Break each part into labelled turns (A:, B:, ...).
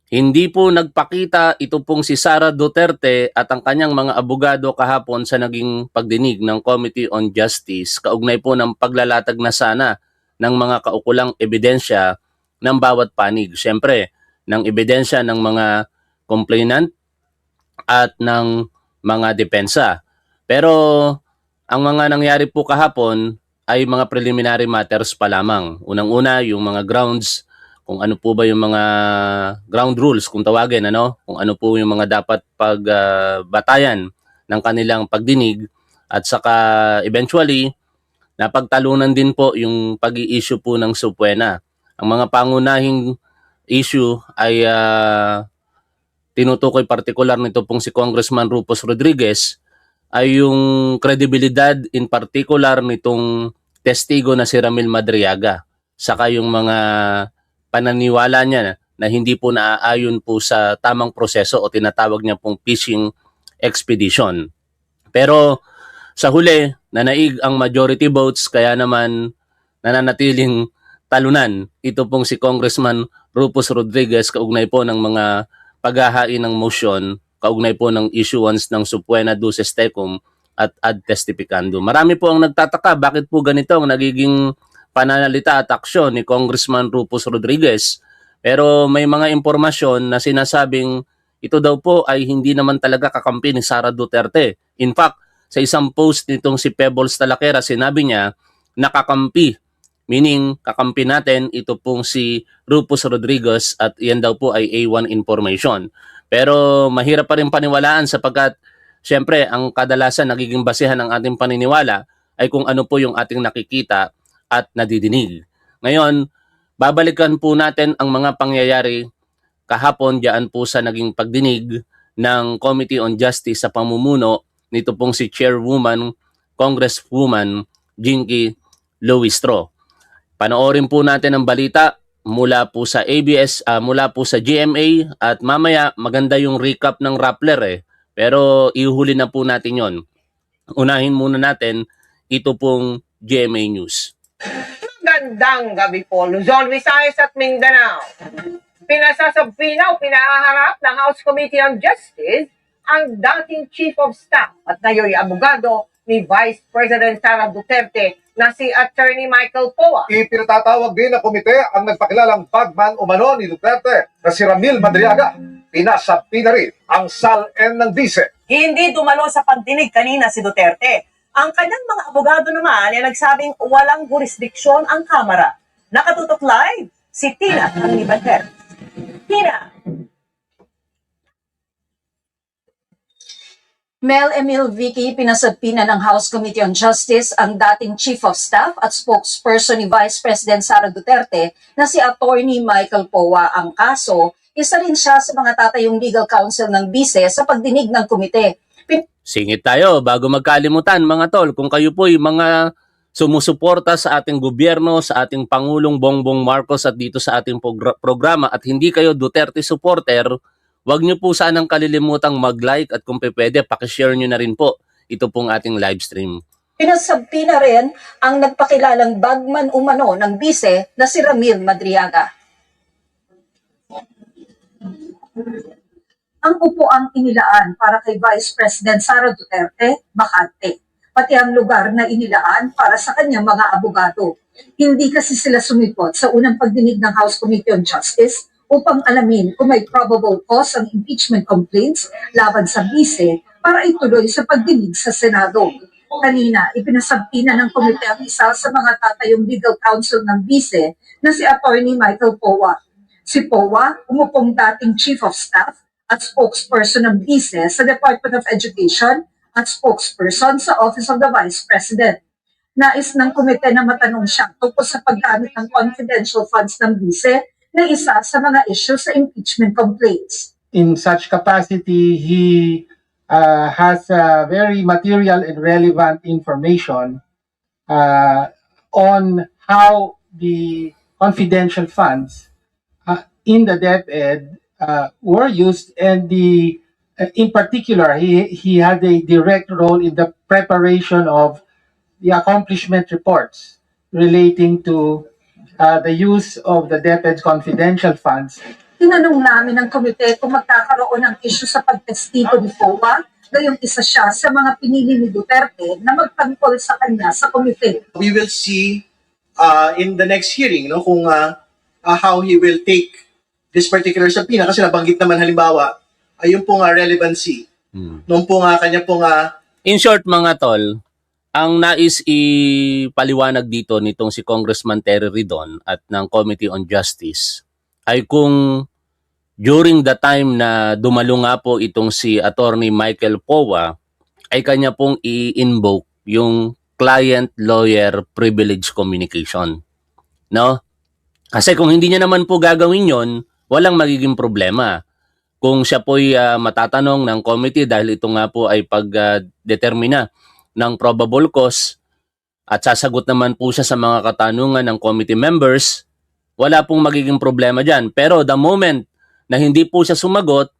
A: Hindi po nagpakita ito pong si Sara Duterte at ang kanyang mga abogado kahapon sa naging pagdinig ng Committee on Justice kaugnay po ng paglalatag na sana ng mga kaukulang ebidensya ng bawat panig. Siyempre, ng ebidensya ng mga complainant at ng mga depensa. Pero ang mga nangyari po kahapon ay mga preliminary matters pa lamang. Unang-una, yung mga grounds, kung ano po ba yung mga ground rules kung tawagin, kung ano po yung mga dapat pagbatayan ng kanilang pagdinig at saka eventually napagtalunan din po yung pag-i-issue po ng subpoena. Ang mga pangunahing issue ay tinutukoy partikular nito pong si Congressman Rufus Rodriguez ay yung kredibilidad in particular nitong testigo na si Ramil Madriaga. Saka yung mga pananiwala niya na hindi po naaayon po sa tamang proseso o tinatawag niya pong fishing expedition. Pero sa huli, nanaig ang majority votes kaya naman nananatiling talunan. Ito pong si Congressman Rufus Rodriguez kaugnay po ng mga paghahain ng motion, kaugnay po ng issuance ng subpoena duces tecum at ad testificandum. Marami po ang nagtataka bakit po ganito ang nagiging pananalita at aksyon ni Congressman Rufus Rodriguez. Pero may mga impormasyon na sinasabing ito daw po ay hindi naman talaga kakampi ni Sara Duterte. In fact, sa isang post nitong si Pebbles Talaquera, sinabi niya nakakampi. Meaning, kakampi natin ito pong si Rufus Rodriguez at yan daw po ay A1 information. Pero mahirap pa rin paniwalaan sapagkat syempre ang kadalasan nagiging basehan ng ating paniniwala ay kung ano po yung ating nakikita at nadidinig. Ngayon, babalikan po natin ang mga pangyayari kahapon diyan po sa naging pagdinig ng Committee on Justice sa pamumuno nito pong si Chairwoman, Congresswoman Jinky Luistro. Panoorin po natin ang balita mula po sa ABS, mula po sa GMA at mamaya maganda yung recap ng Rappler Pero ihuli na po natin yon. Unahin muna natin ito pong GMA News.
B: Magandang gabi po, Luzon, Visayas at Mindanao. Pinasasabpinaw, pinahaharap ng House Committee on Justice ang dating Chief of Staff at ngayon abogado ni Vice President Sara Duterte na si Attorney Michael Poa.
C: Ipinatatawag din ng komite ang nagpakilalang bagman umano ni Duterte na si Ramil Madriaga. Pinasabpi na rin ang SAL-N ng Vice.
D: Hindi dumalo sa pagdinig kanina si Duterte. Ang kanyang mga abogado naman ay nagsabing walang jurisdiksyon ang Kamara. Nakatutok live si Tina ang Libanter. Tina!
E: Mel Emil Vicky, pinasabpina ng House Committee on Justice ang dating Chief of Staff at spokesperson ni Vice President Sara Duterte na si Attorney Michael Poa. Ang kaso, isa rin siya sa mga tatayong legal counsel ng BICE sa pagdinig ng komite.
A: Singit tayo bago magkalimutan mga tol, kung kayo po yung mga sumusuporta sa ating gobyerno, sa ating Pangulong Bongbong Marcos at dito sa ating programa at hindi kayo Duterte supporter, wag niyo po sanang kalilimutang mag-like at kung pwede, pakishare niyo na rin po ito pong ating live stream.
E: Pinasabpi na rin ang nagpakilalang bagman umano ng BICE na si Ramil Madriaga. Ang upuang inilaan para kay Vice President Sara Duterte, bakante. Pati ang lugar na inilaan para sa kanyang mga abogado. Hindi kasi sila sumipot sa unang pagdinig ng House Committee on Justice upang alamin kung may probable cause ang impeachment complaints laban sa BICE para ituloy sa pagdinig sa Senado. Kanina, ipinasabpina ng komite ang isa sa mga tatayong legal counsel ng BICE na si Attorney Michael Poa. Si Poa, umupong dating Chief of Staff at spokesperson ng BICE sa Department of Education at spokesperson sa Office of the Vice President. Nais ng komite na matanong siya tungkol sa paggamit ng confidential funds ng BICE na isa sa mga issue sa impeachment complaints.
F: In such capacity, he has very material and relevant information on how the confidential funds in the DepEd were used, and in particular, he had a direct role in the preparation of the accomplishment reports relating to the use of the DepEd's confidential funds
E: Tinanong namin ng komite kung magkakaroon ng issue sa pagtestigo ni POA, gayong isa siya sa mga pinili ni Duterte na magtangkol sa kanya sa komite.
G: We will see in the next hearing no kung how he will take this particular subpoena kasi nabanggit naman halimbawa ay yung pong relevancy nung pong kanya pong
A: In short mga tol, ang nais ipaliwanag dito nitong si Congressman Terry Ridon at ng Committee on Justice ay kung during the time na dumalo nga po itong si Attorney Michael Powa ay kanya pong i-invoke yung client-lawyer privilege communication. No? Kasi kung hindi niya naman po gagawin yon, walang magiging problema. Kung siya po'y matatanong ng committee dahil ito nga po ay pagdetermina ng probable cause at sasagot naman po siya sa mga katanungan ng committee members, wala pong magiging problema dyan. Pero the moment na hindi po siya sumagot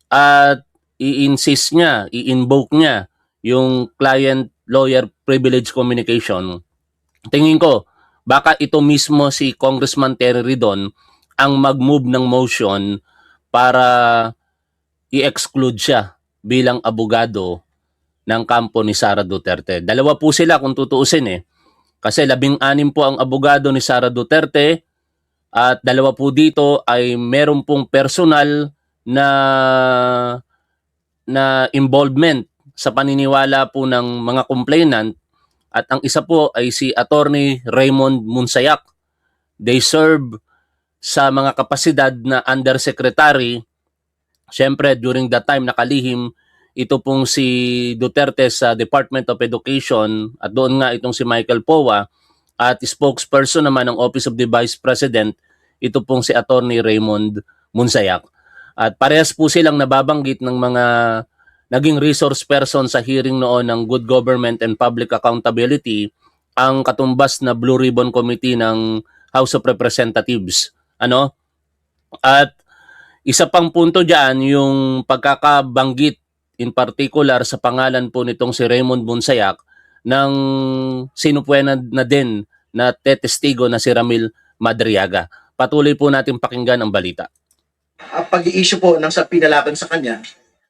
A: at i-insist niya, i-invoke niya yung client-lawyer privilege communication, tingin ko, baka ito mismo si Congressman Terry Ridon ang mag-move ng motion para i-exclude siya bilang abogado ng kampo ni Sara Duterte. Dalawa po sila kung tutuusin eh. Kasi 16 po ang abogado ni Sara Duterte at dalawa po dito ay meron pong personal na involvement sa paniniwala po ng mga complainant at ang isa po ay si Attorney Raymond Munsayak. They serve sa mga kapasidad na undersecretary. Siyempre during that time nakalihim ito pong si Duterte sa Department of Education at doon nga itong si Michael Powa at spokesperson naman ng Office of the Vice President, ito pong si Attorney Raymond Munsayak. At parehas po silang nababanggit ng mga naging resource person sa hearing noon ng Good Government and Public Accountability, ang katumbas na Blue Ribbon Committee ng House of Representatives. At isa pang punto dyan, yung pagkakabanggit in particular sa pangalan po nitong si Raymond Munsayak ng sinupuenan na din na tetestigo na si Ramil Madriaga. Patuloy po natin pakinggan ang balita.
G: pag-i-issue po ng subpoena laban sa kanya.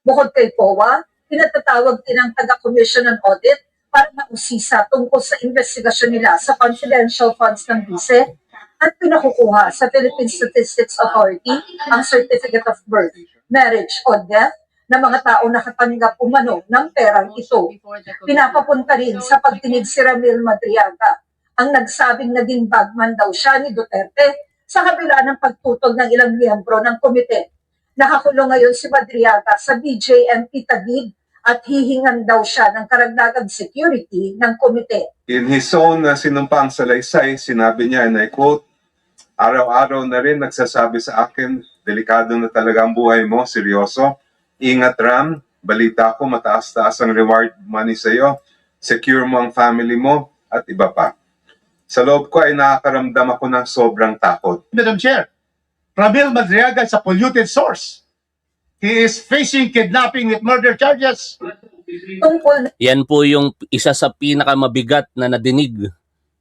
E: Bukod kay POA, pinatatawag din ang taga-Commission on Audit para mausisa tungkol sa investigasyon nila sa confidential funds ng BISE at pinakukuha sa Philippine Statistics Authority ang Certificate of Birth, Marriage o Death ng mga taong nakatanggap umano ng perang ito. Pinapapunta rin sa pagdinig si Ramil Madriaga, ang nagsabing naging bagman daw siya ni Duterte sa kabila ng pagtutol ng ilang miyembro ng komite. Nakakulong ngayon si Madriaga sa BJMP Taguig at hihingan daw siya ng karagdagang security ng komite.
H: In his own sinumpang salaysay, sinabi niya, and I quote, "Araw-araw na rin nagsasabi sa akin, delikado na talaga ang buhay mo, seryoso. Ingat Ram, balita ko mataas-taas ang reward money sa'yo, secure mo ang family mo, at iba pa. Sa loob ko ay nakakaramdam ako ng sobrang takot."
I: Madam Chair, Ramil Madriaga is a polluted source. He is facing kidnapping with murder charges.
E: Tungkol
A: Yan po yung isa sa pinakamabigat na nadinig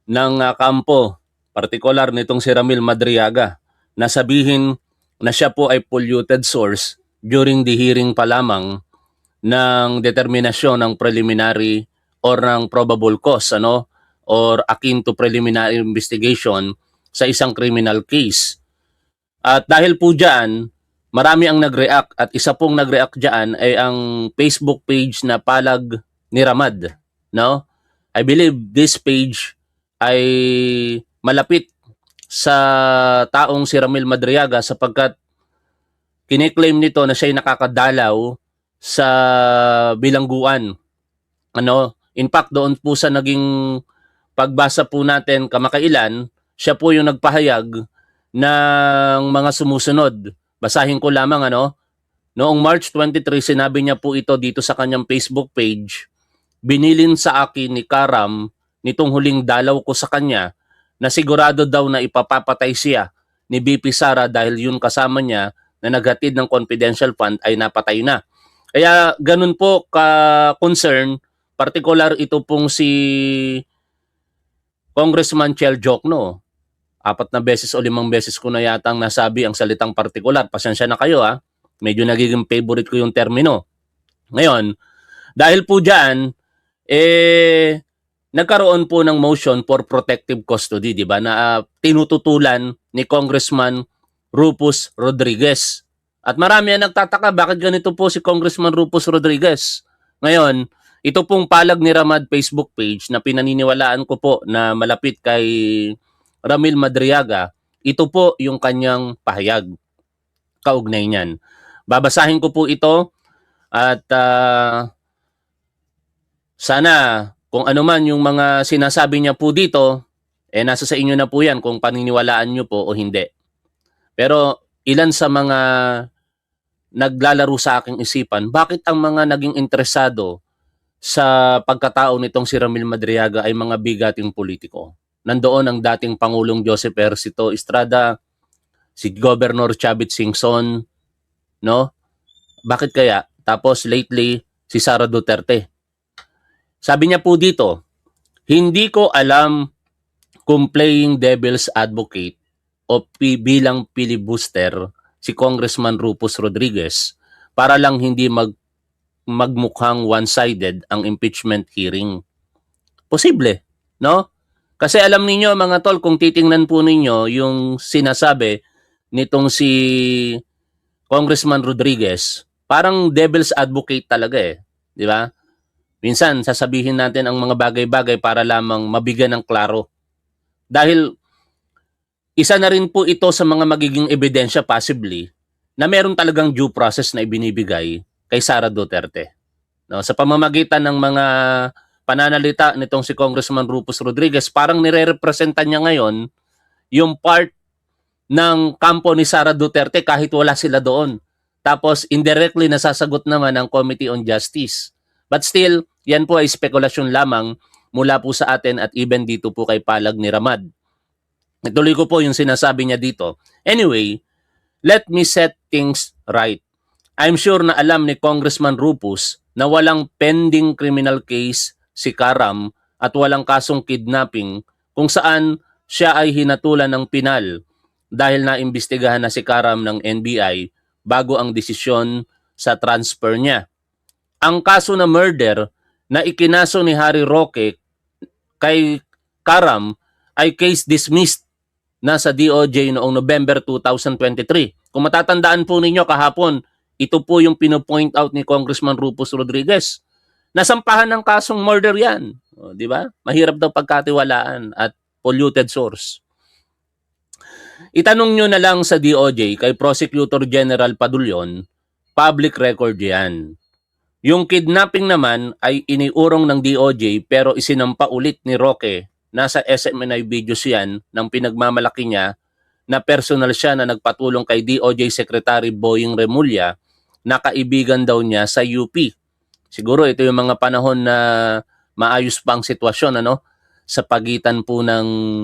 A: ng kampo, partikular nitong si Ramil Madriaga, na sabihin na siya po ay polluted source during the hearing pa lamang ng determinasyon ng preliminary or ng probable cause, or akin to preliminary investigation sa isang criminal case. At dahil po dyan, marami ang nag-react at isa pong nag-react dyan ay ang Facebook page na Palag ni Ramad. I believe this page ay malapit sa taong si Ramil Madriaga sapagkat kiniklaim nito na siya ay nakakadalaw sa bilangguan. In fact, doon po sa naging pagbasa po natin kamakailan, siya po yung nagpahayag ng mga sumusunod. Basahin ko lamang, noong March 23, sinabi niya po ito dito sa kanyang Facebook page, "Binilin sa akin ni Karam nitong huling dalaw ko sa kanya na sigurado daw na ipapapatay siya ni BP Sara dahil yun kasama niya na naghatid ng confidential fund ay napatay na." Kaya ganun po ka-concern, particular ito pong si Congressman Chel Jokno. 4 na beses o 5 beses ko na yatang nasabi ang salitang partikular. Pasensya na kayo ha. Medyo nagiging favorite ko yung termino. Ngayon, dahil po dyan, nagkaroon po ng motion for protective custody, di ba? Na tinututulan ni Congressman Rufus Rodriguez. At marami ang nagtataka, bakit ganito po si Congressman Rufus Rodriguez? Ngayon, ito pong palag ni Ramad Facebook page na pinaniniwalaan ko po na malapit kay Ramil Madriaga, ito po yung kanyang pahayag. Kaugnay niyan. Babasahin ko po ito at sana kung ano man yung mga sinasabi niya po dito, nasa sa inyo na po yan kung paniniwalaan nyo po o hindi. Pero ilan sa mga naglalaro sa aking isipan, bakit ang mga naging interesado sa pagkatao nitong si Ramil Madriaga ay mga bigating politiko? Nandoon ang dating Pangulong Joseph Ercito Estrada, si Governor Chavit Singson, no? Bakit kaya? Tapos lately, si Sara Duterte. Sabi niya po dito, hindi ko alam kung playing devil's advocate o bilang filibuster si Congressman Rufus Rodriguez para lang hindi magmukhang one-sided ang impeachment hearing. Posible, no? Kasi alam niyo mga tol, kung titingnan po ninyo yung sinasabi nitong si Congressman Rodriguez, parang devil's advocate talaga di ba? Minsan sasabihin natin ang mga bagay-bagay para lamang mabigyan ng klaro. Dahil isa na rin po ito sa mga magiging ebidensya possibly na meron talagang due process na ibinibigay kay Sara Duterte. No, sa pamamagitan ng mga pananalita nitong si Congressman Rufus Rodriguez, parang nire-representan niya ngayon yung part ng kampo ni Sara Duterte kahit wala sila doon. Tapos indirectly nasasagot naman ng Committee on Justice. But still, yan po ay spekulasyon lamang mula po sa atin at even dito po kay palag ni Ramad. Ituloy ko po yung sinasabi niya dito. Anyway, let me set things right. I'm sure na alam ni Congressman Rufus na walang pending criminal case si Karam at walang kasong kidnapping kung saan siya ay hinatulan ng pinal dahil naimbestigahan na si Karam ng NBI bago ang desisyon sa transfer niya. Ang kaso na murder na ikinaso ni Harry Roque kay Karam ay case dismissed na sa DOJ noong November 2023. Kung matatandaan po ninyo kahapon, ito po yung pino-point out ni Congressman Rufus Rodriguez. Nasampahan ng kasong murder yan. Di ba? Mahirap daw pagkatiwalaan at polluted source. Itanong nyo na lang sa DOJ kay Prosecutor General Padulyon, public record yan. Yung kidnapping naman ay iniurong ng DOJ pero isinampa ulit ni Roque. Nasa SMNI videos yan ng pinagmamalaki niya na personal siya na nagpatulong kay DOJ Secretary Boying Remulla na kaibigan daw niya sa UP. Siguro ito yung mga panahon na maayos pa ang sitwasyon sa pagitan po ng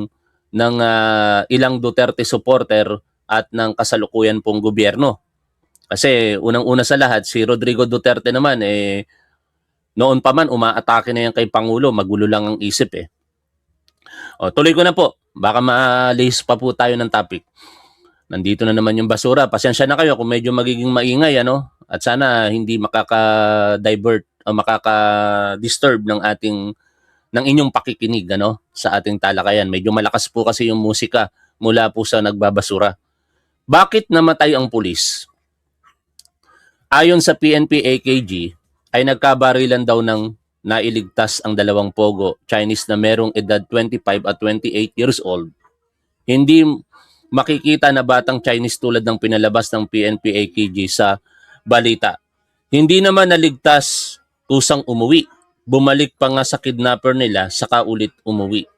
A: ilang Duterte supporter at ng kasalukuyan pong gobyerno. Kasi unang-una sa lahat, si Rodrigo Duterte naman noon pa man umaatake na yan kay Pangulo, magulo lang ang isip tuloy ko na po. Baka maalis pa po tayo ng topic. Nandito na naman yung basura. Pasensya na kayo kung medyo magiging maingay at sana hindi makaka-divert o makaka-disturb ng inyong pakikinig sa ating talakayan. Medyo malakas po kasi yung musika mula po sa nagbabasura. Bakit namatay ang pulis? Ayon sa PNP-AKG ay nagkabarilan daw ng nailigtas ang 2 pogo Chinese na merong edad 25 at 28 years old. Hindi makikita na batang Chinese tulad ng pinalabas ng PNP-AKG sa balita. Hindi naman naligtas, kusang umuwi. Bumalik pa nga sa kidnapper nila saka ulit umuwi.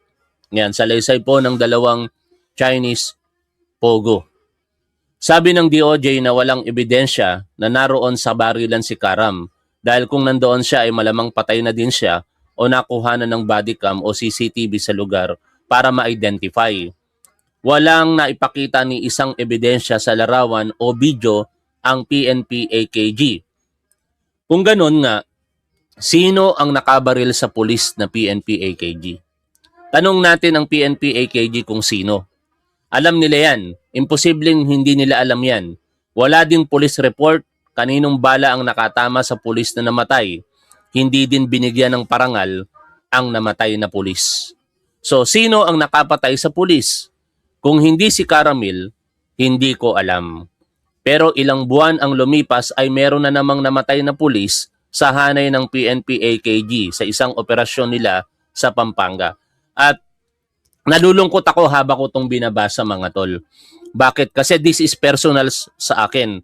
A: Yan, salaysay po ng 2 Chinese pogo. Sabi ng DOJ na walang ebidensya na naroon sa barilan si Karam dahil kung nandoon siya ay malamang patay na din siya o nakuhanan ng body cam o CCTV sa lugar para ma-identify. Walang naipakita ni isang ebidensya sa larawan o video ang PNP-AKG. Kung ganun nga, sino ang nakabaril sa pulis na PNP-AKG? Tanong natin ang PNP-AKG kung sino. Alam nila yan. Imposibleng hindi nila alam yan. Wala ding police report kaninong bala ang nakatama sa pulis na namatay. Hindi din binigyan ng parangal ang namatay na pulis. So, sino ang nakapatay sa pulis? Kung hindi si Caramil, hindi ko alam. Pero ilang buwan ang lumipas ay meron na namang namatay na pulis sa hanay ng PNP-AKG sa isang operasyon nila sa Pampanga. At nalulungkot ako habang ko itong binabasa, mga tol. Bakit? Kasi this is personal sa akin.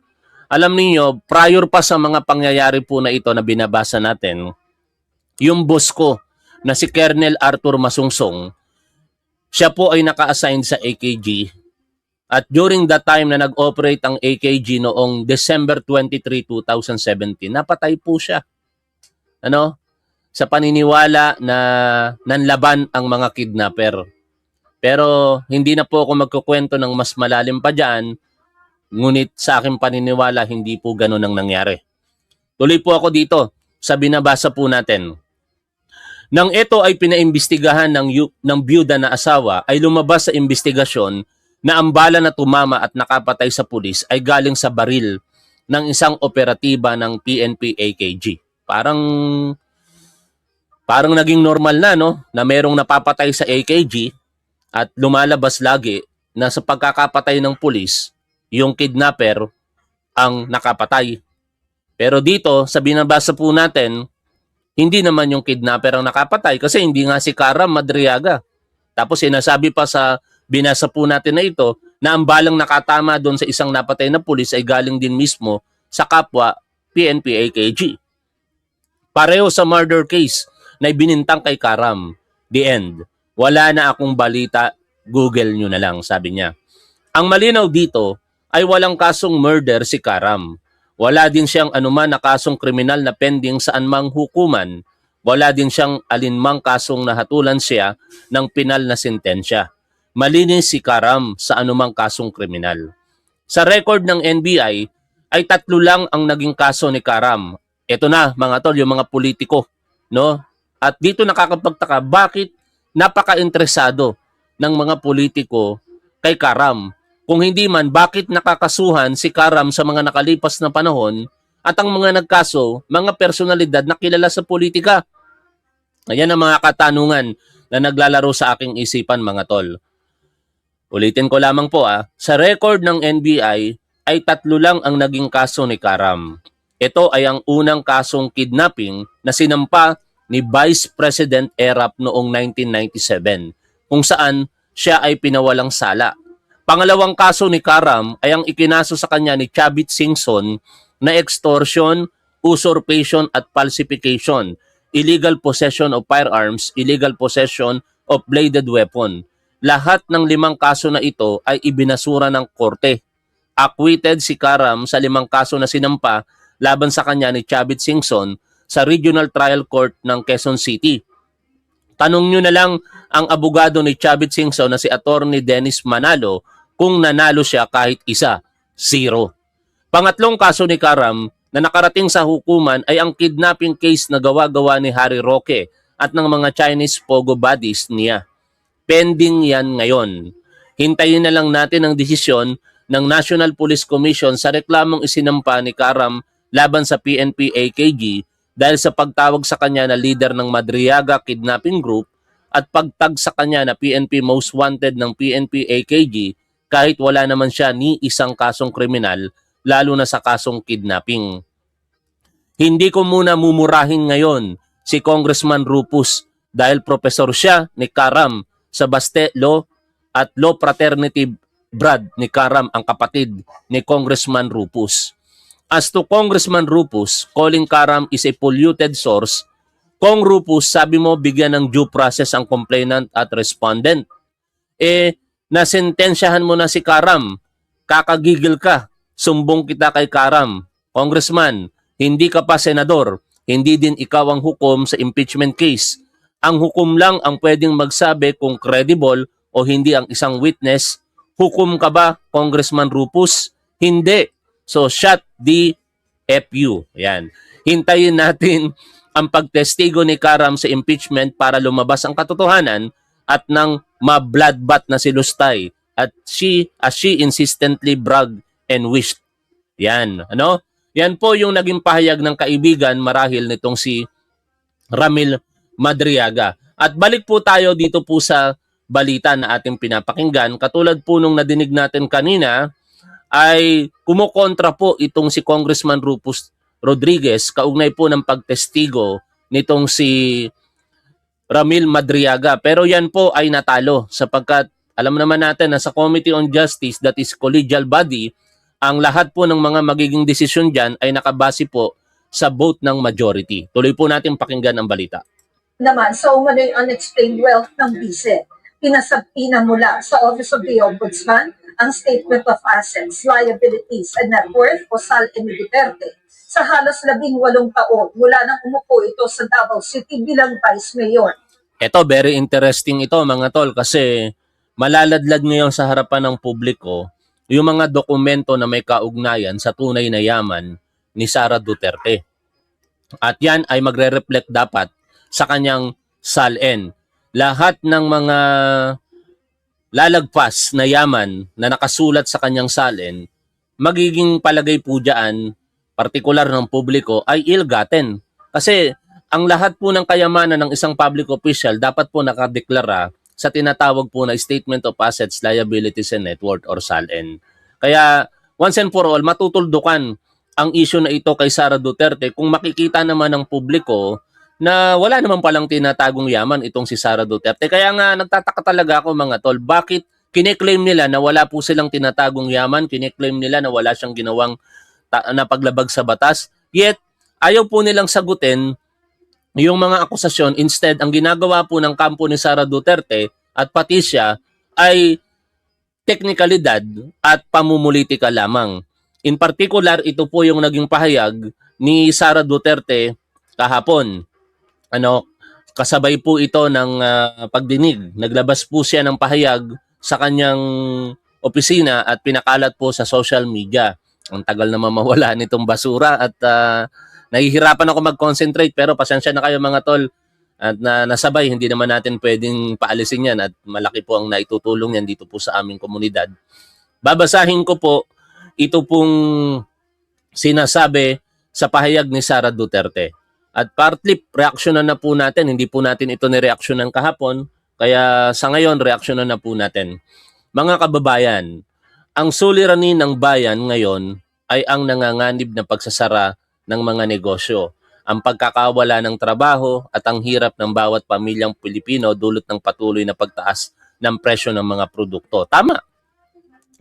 A: Alam niyo, prior pa sa mga pangyayari po na ito na binabasa natin, yung boss ko na si Colonel Arthur Masungsong, siya po ay naka-assign sa AKG. At during that time na nag-operate ang AKG noong December 23, 2017, napatay po siya. Ano? Sa paniniwala na nanlaban ang mga kidnapper. Pero hindi na po ako magkukwento ng mas malalim pa dyan, ngunit sa aking paniniwala, hindi po ganun ang nangyari. Tuloy po ako dito sa binabasa po natin. Nang ito ay pinaimbestigahan ng byuda na asawa, ay lumabas sa investigasyon na ang bala na tumama at nakapatay sa pulis ay galing sa baril ng isang operatiba ng PNP-AKG. Parang naging normal na, no? Na merong napapatay sa AKG at lumalabas lagi na sa pagkakapatay ng pulis, yung kidnapper ang nakapatay. Pero dito, sa binabasa po natin, hindi naman yung kidnapper ang nakapatay kasi hindi nga si Caram Madriaga. Tapos sinasabi pa sa binasa po natin na ito na ang balang nakatama doon sa isang napatay na pulis ay galing din mismo sa kapwa PNP-AKG. Pareho sa murder case na ibinintang kay Caram. The end. Wala na akong balita, Google nyo na lang, sabi niya. Ang malinaw dito ay walang kasong murder si Caram. Wala din siyang anuman na kasong kriminal na pending saan mang hukuman. Wala din siyang alinmang kasong nahatulan siya ng pinal na sentensya. Malinis si Caram sa anumang kasong kriminal. Sa record ng NBI ay 3 lang ang naging kaso ni Caram. Ito na, mga tol, yung mga politiko, no? At dito nakakapagtaka, bakit napaka-interesado ng mga politiko kay Caram? Kung hindi man, bakit nakakasuhan si Caram sa mga nakalipas na panahon at ang mga nagkaso, mga personalidad na kilala sa politika? Ayan ang mga katanungan na naglalaro sa aking isipan, mga tol. Ulitin ko lamang po, sa record ng NBI ay 3 lang ang naging kaso ni Caram. Ito ay ang unang kasong kidnapping na sinampa ni Vice President Erap noong 1997, kung saan siya ay pinawalang sala. Pangalawang kaso ni Caram ay ang ikinaso sa kanya ni Chavit Singson na extortion, usurpation at falsification, illegal possession of firearms, illegal possession of bladed weapon. Lahat ng 5 kaso na ito ay ibinasura ng korte. Acquitted si Caram sa 5 kaso na sinampa laban sa kanya ni Chavit Singson sa Regional Trial Court ng Quezon City. Tanong nyo na lang ang abogado ni Chavit Singson na si Attorney Dennis Manalo kung nanalo siya kahit isa, 0. Pangatlong kaso ni Caram na nakarating sa hukuman ay ang kidnapping case na gawa-gawa ni Harry Roque at ng mga Chinese pogo buddies niya. Pending yan ngayon. Hintayin na lang natin ang desisyon ng National Police Commission sa reklamong isinampa ni Caram laban sa PNP-AKG dahil sa pagtawag sa kanya na leader ng Madriaga Kidnapping Group at pagtag sa kanya na PNP Most Wanted ng PNP-AKG kahit wala naman siya ni isang kasong kriminal, lalo na sa kasong kidnapping. Hindi ko muna mumurahin ngayon si Congressman Rupus dahil professor siya ni Caram sa Baste Law at Law Fraternity Brad ni Caram ang kapatid ni Congressman Rupus. As to Congressman Rupus, calling Caram is a polluted source, Kong Rupus, sabi mo bigyan ng due process ang complainant at respondent. Nasentensyahan mo na si Caram, kakagigil ka, sumbong kita kay Caram. Congressman, hindi ka pa senador, hindi din ikaw ang hukom sa impeachment case. Ang hukom lang ang pwedeng magsabi kung credible o hindi ang isang witness. Hukom ka ba, Congressman Rupus? Hindi. So, shut the FU. Yan. Hintayin natin ang pagtestigo ni Caram sa impeachment para lumabas ang katotohanan at nang ma-bloodbath na si Lustay at as she insistently bragged and wished. Yan, ano? Yan po yung naging pahayag ng kaibigan marahil nitong si Ramil Madriaga. At balik po tayo dito po sa balita na ating pinapakinggan. Katulad po nung nadinig natin kanina, ay kumukontra po itong si Congressman Rufus Rodriguez kaugnay po ng pagtestigo nitong si Ramil Madriaga. Pero yan po ay natalo sapagkat alam naman natin na sa Committee on Justice, that is collegial body, ang lahat po ng mga magiging desisyon dyan ay nakabase po sa vote ng majority. Tuloy po natin pakinggan ang balita.
E: Naman sa umano'y unexplained wealth ng bise, pinasabina mula sa Office of the Ombudsman ang Statement of Assets, Liabilities, and Net Worth o SALN ni Duterte sa halos 18 taon mula nang umupo ito sa Davao City bilang Vice Mayor.
A: Ito, very interesting ito mga tol kasi malaladlad ngayon sa harapan ng publiko yung mga dokumento na may kaugnayan sa tunay na yaman ni Sara Duterte. At yan ay magre-reflect dapat sa kanyang SALN. Lahat ng mga lalagpas na yaman na nakasulat sa kanyang SALN, magiging palagay po dyan, partikular ng publiko, ay ill-gotten. Kasi ang lahat po ng kayamanan ng isang public official dapat po nakadeklara sa tinatawag po na Statement of Assets, Liabilities, and Net Worth or SALN. Kaya once and for all, matutuldukan ang issue na ito kay Sara Duterte kung makikita naman ng publiko na wala naman palang tinatagong yaman itong si Sara Duterte. Kaya nga nagtataka talaga ako mga tol, bakit kine-claim nila na wala po silang tinatagong yaman, kine-claim nila na wala siyang ginawang na paglabag sa batas, yet ayaw po nilang sagutin yung mga akusasyon. Instead, ang ginagawa po ng kampo ni Sara Duterte at pati siya ay teknikalidad at pamumulitika lamang. In particular, ito po yung naging pahayag ni Sara Duterte kahapon. Kasabay po ito ng pagdinig. Naglabas po siya ng pahayag sa kanyang opisina at pinakalat po sa social media. Ang tagal naman mawala nitong basura at nahihirapan ako mag-concentrate pero pasensya na kayo mga tol at nasabay, hindi naman natin pwedeng paalisin yan at malaki po ang naitutulong yan dito po sa aming komunidad. Babasahin ko po ito pong sinasabi sa pahayag ni Sara Duterte. At partly, reaksyonan na po natin. Hindi po natin ito nireaksyonan kahapon. Kaya sa ngayon, reaksyonan na po natin. Mga kababayan, ang suliranin ng bayan ngayon ay ang nanganganib na pagsasara ng mga negosyo. Ang pagkakawala ng trabaho at ang hirap ng bawat pamilyang Pilipino dulot ng patuloy na pagtaas ng presyo ng mga produkto. Tama.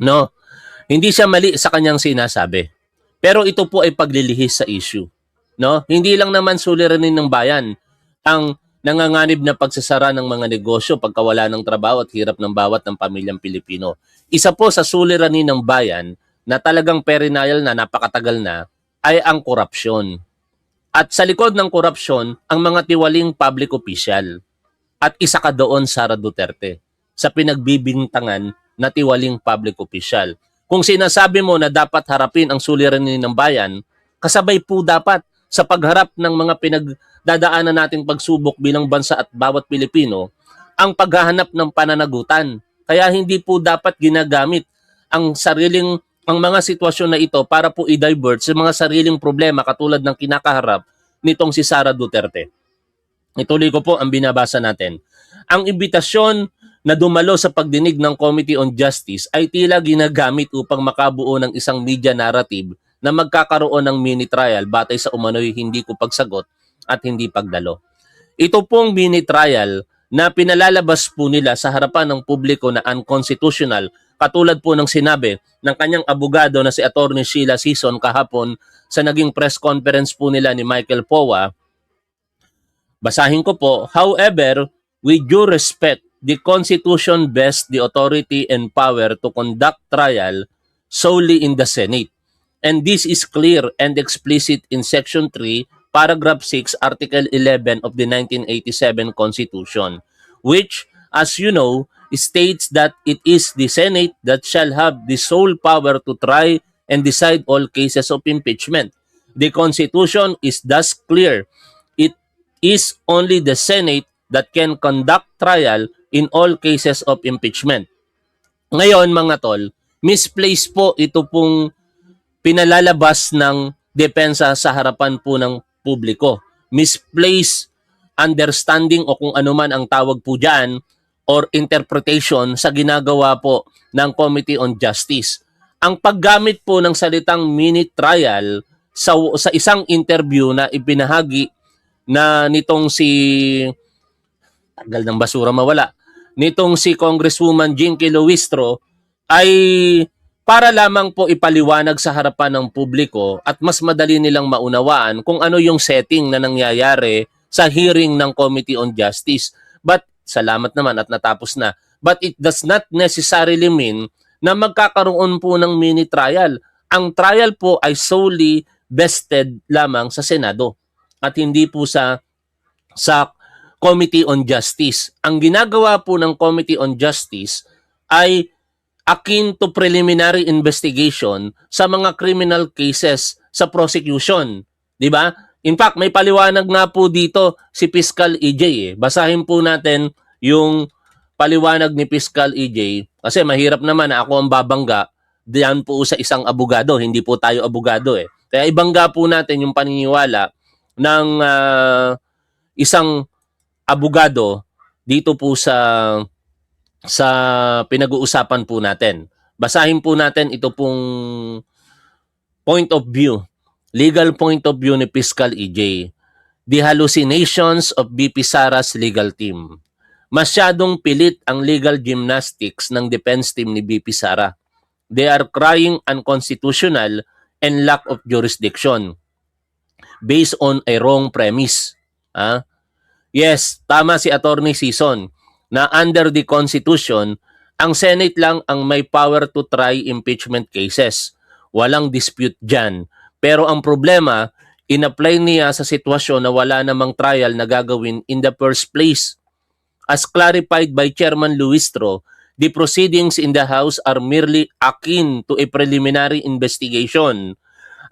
A: No? Hindi siya mali sa kanyang sinasabi. Pero ito po ay paglilihis sa issue. No? Hindi lang naman suliranin ng bayan ang nanganganib na pagsasara ng mga negosyo, pagkawala ng trabaho at hirap ng bawat ng pamilyang Pilipino. Isa po sa suliranin ng bayan na talagang perennial na napakatagal na ay ang korupsyon. At sa likod ng korupsyon, ang mga tiwaling public official. At isa ka doon, Sara Duterte, sa pinagbibintangan na tiwaling public official. Kung sinasabi mo na dapat harapin ang suliranin ng bayan, kasabay po dapat sa pagharap ng mga pinagdadaanan nating pagsubok bilang bansa at bawat Pilipino, ang paghahanap ng pananagutan. Kaya hindi po dapat ginagamit ang mga sitwasyon na ito para po i-divert sa mga sariling problema katulad ng kinakaharap nitong si Sara Duterte. Ituloy ko po ang binabasa natin. Ang imbitasyon na dumalo sa pagdinig ng Committee on Justice ay tila ginagamit upang makabuo ng isang media narrative na magkakaroon ng mini trial batay sa umano'y hindi ko pagsagot at hindi pagdalo. Ito pong mini trial na pinalalabas po nila sa harapan ng publiko na unconstitutional, katulad po ng sinabi ng kanyang abogado na si Attorney Sheila Sison kahapon sa naging press conference po nila ni Michael Powa. Basahin ko po, however, with due respect, the Constitution vests the authority and power to conduct trial solely in the Senate. And this is clear and explicit in Section 3, Paragraph 6, Article 11 of the 1987 Constitution, which, as you know, states that it is the Senate that shall have the sole power to try and decide all cases of impeachment. The Constitution is thus clear. It is only the Senate that can conduct trial in all cases of impeachment. Ngayon mga tol, misplaced po ito pong pinalalabas ng depensa sa harapan po ng publiko. Misplaced understanding o kung ano man ang tawag po dyan or interpretation sa ginagawa po ng Committee on Justice. Ang paggamit po ng salitang mini trial sa isang interview na ipinahagi na nitong si tagal ng basura mawala nitong si Congresswoman Jinky Luistro ay para lamang po ipaliwanag sa harapan ng publiko at mas madali nilang maunawaan kung ano yung setting na nangyayari sa hearing ng Committee on Justice. But salamat naman at natapos na. But it does not necessarily mean na magkakaroon po ng mini trial. Ang trial po ay solely vested lamang sa Senado at hindi po sa Committee on Justice. Ang ginagawa po ng Committee on Justice ay akin to preliminary investigation sa mga criminal cases sa prosecution. 'Di ba? In fact, may paliwanag nga po dito si Fiscal EJ. Basahin po natin yung paliwanag ni Fiscal EJ kasi mahirap naman na ako ang babangga diyan po sa isang abogado. Hindi po tayo abogado eh. Kaya ibangga po natin yung paniniwala ng isang abogado dito po sa pinag-uusapan po natin. Basahin po natin ito pong point of view, legal point of view ni Fiscal EJ. The hallucinations of BP Sara's legal team. Masyadong pilit ang legal gymnastics ng defense team ni BP Sara. They are crying unconstitutional and lack of jurisdiction based on a wrong premise. Yes, tama si Attorney Sison na under the Constitution, ang Senate lang ang may power to try impeachment cases. Walang dispute dyan. Pero ang problema, in-apply niya sa sitwasyon na wala namang trial na gagawin in the first place. As clarified by Chairman Luistro, the proceedings in the House are merely akin to a preliminary investigation.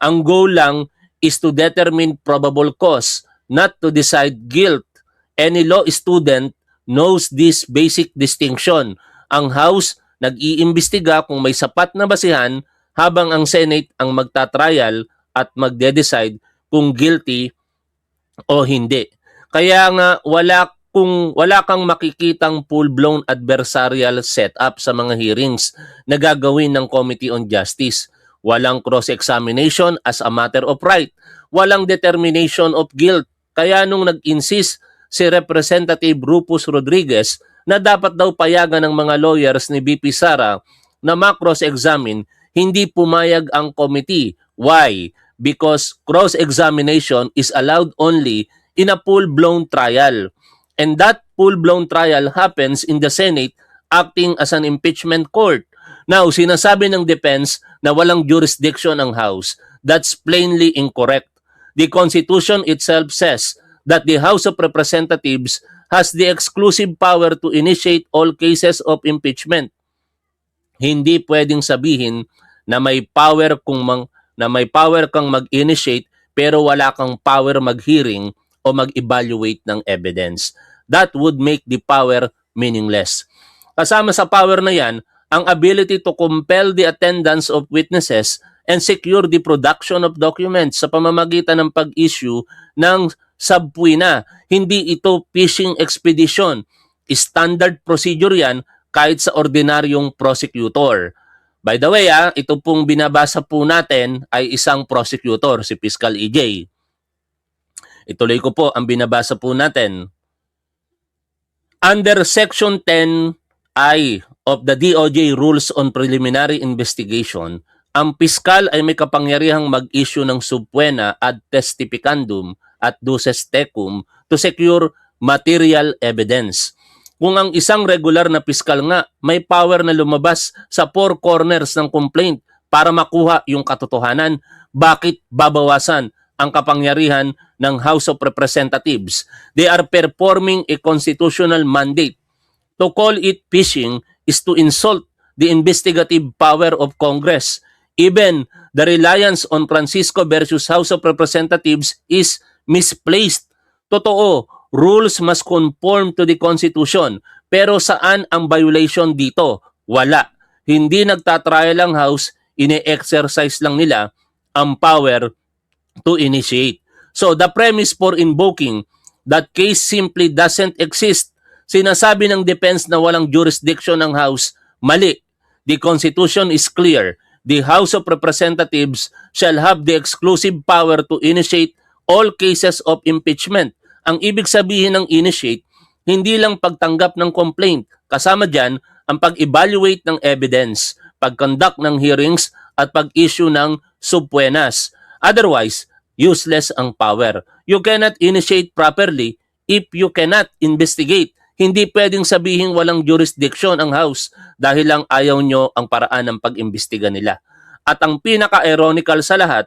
A: Ang goal lang is to determine probable cause, not to decide guilt. Any law student knows this basic distinction. Ang House nag-iimbestiga kung may sapat na basihan habang ang Senate ang magta-trial at magde-decide kung guilty o hindi. Kaya nga wala kang makikitang full-blown adversarial setup sa mga hearings na gagawin ng Committee on Justice. Walang cross-examination as a matter of right. Walang determination of guilt. Kaya nung nag-insist si Representative Rufus Rodriguez na dapat daw payagan ng mga lawyers ni BP Sara na ma-cross-examine, hindi pumayag ang committee. Why? Because cross-examination is allowed only in a full-blown trial. And that full-blown trial happens in the Senate acting as an impeachment court. Now, sinasabi ng defense na walang jurisdiction ang House. That's plainly incorrect. The Constitution itself says that the House of Representatives has the exclusive power to initiate all cases of impeachment. Hindi pwedeng sabihin na may power kang mag-initiate pero wala kang power mag-hearing o mag-evaluate ng evidence. That would make the power meaningless. Kasama sa power na yan, ang ability to compel the attendance of witnesses and secure the production of documents sa pamamagitan ng pag-issue ng subpoena. Hindi ito fishing expedition. Standard procedure yan kahit sa ordinaryong prosecutor. By the way, ito pong binabasa po natin ay isang prosecutor, si Fiscal EJ. Ituloy ko po ang binabasa po natin. Under Section 10I of the DOJ Rules on Preliminary Investigation, ang piskal ay may kapangyarihang mag-issue ng subpoena ad testificandum at duces tecum to secure material evidence. Kung ang isang regular na piskal nga may power na lumabas sa four corners ng complaint para makuha yung katotohanan, bakit babawasan ang kapangyarihan ng House of Representatives? They are performing a constitutional mandate. To call it fishing is to insult the investigative power of Congress. Even the reliance on Francisco versus House of Representatives is misplaced. Totoo, rules must conform to the Constitution. Pero saan ang violation dito? Wala. hindi nagtatrial ang House, ine-exercise lang nila ang power to initiate. So the premise for invoking that case simply doesn't exist. Sinasabi ng defense na walang jurisdiction ng House, mali. The Constitution is clear. The House of Representatives shall have the exclusive power to initiate all cases of impeachment. Ang ibig sabihin ng initiate, hindi lang pagtanggap ng complaint. Kasama dyan ang pag-evaluate ng evidence, pag-conduct ng hearings, at pag-issue ng subpoenas. Otherwise, useless ang power. You cannot initiate properly if you cannot investigate. Hindi pwedeng sabihin walang jurisdiction ang House dahil lang ayaw nyo ang paraan ng pag-imbestiga nila. At ang pinaka-ironical sa lahat,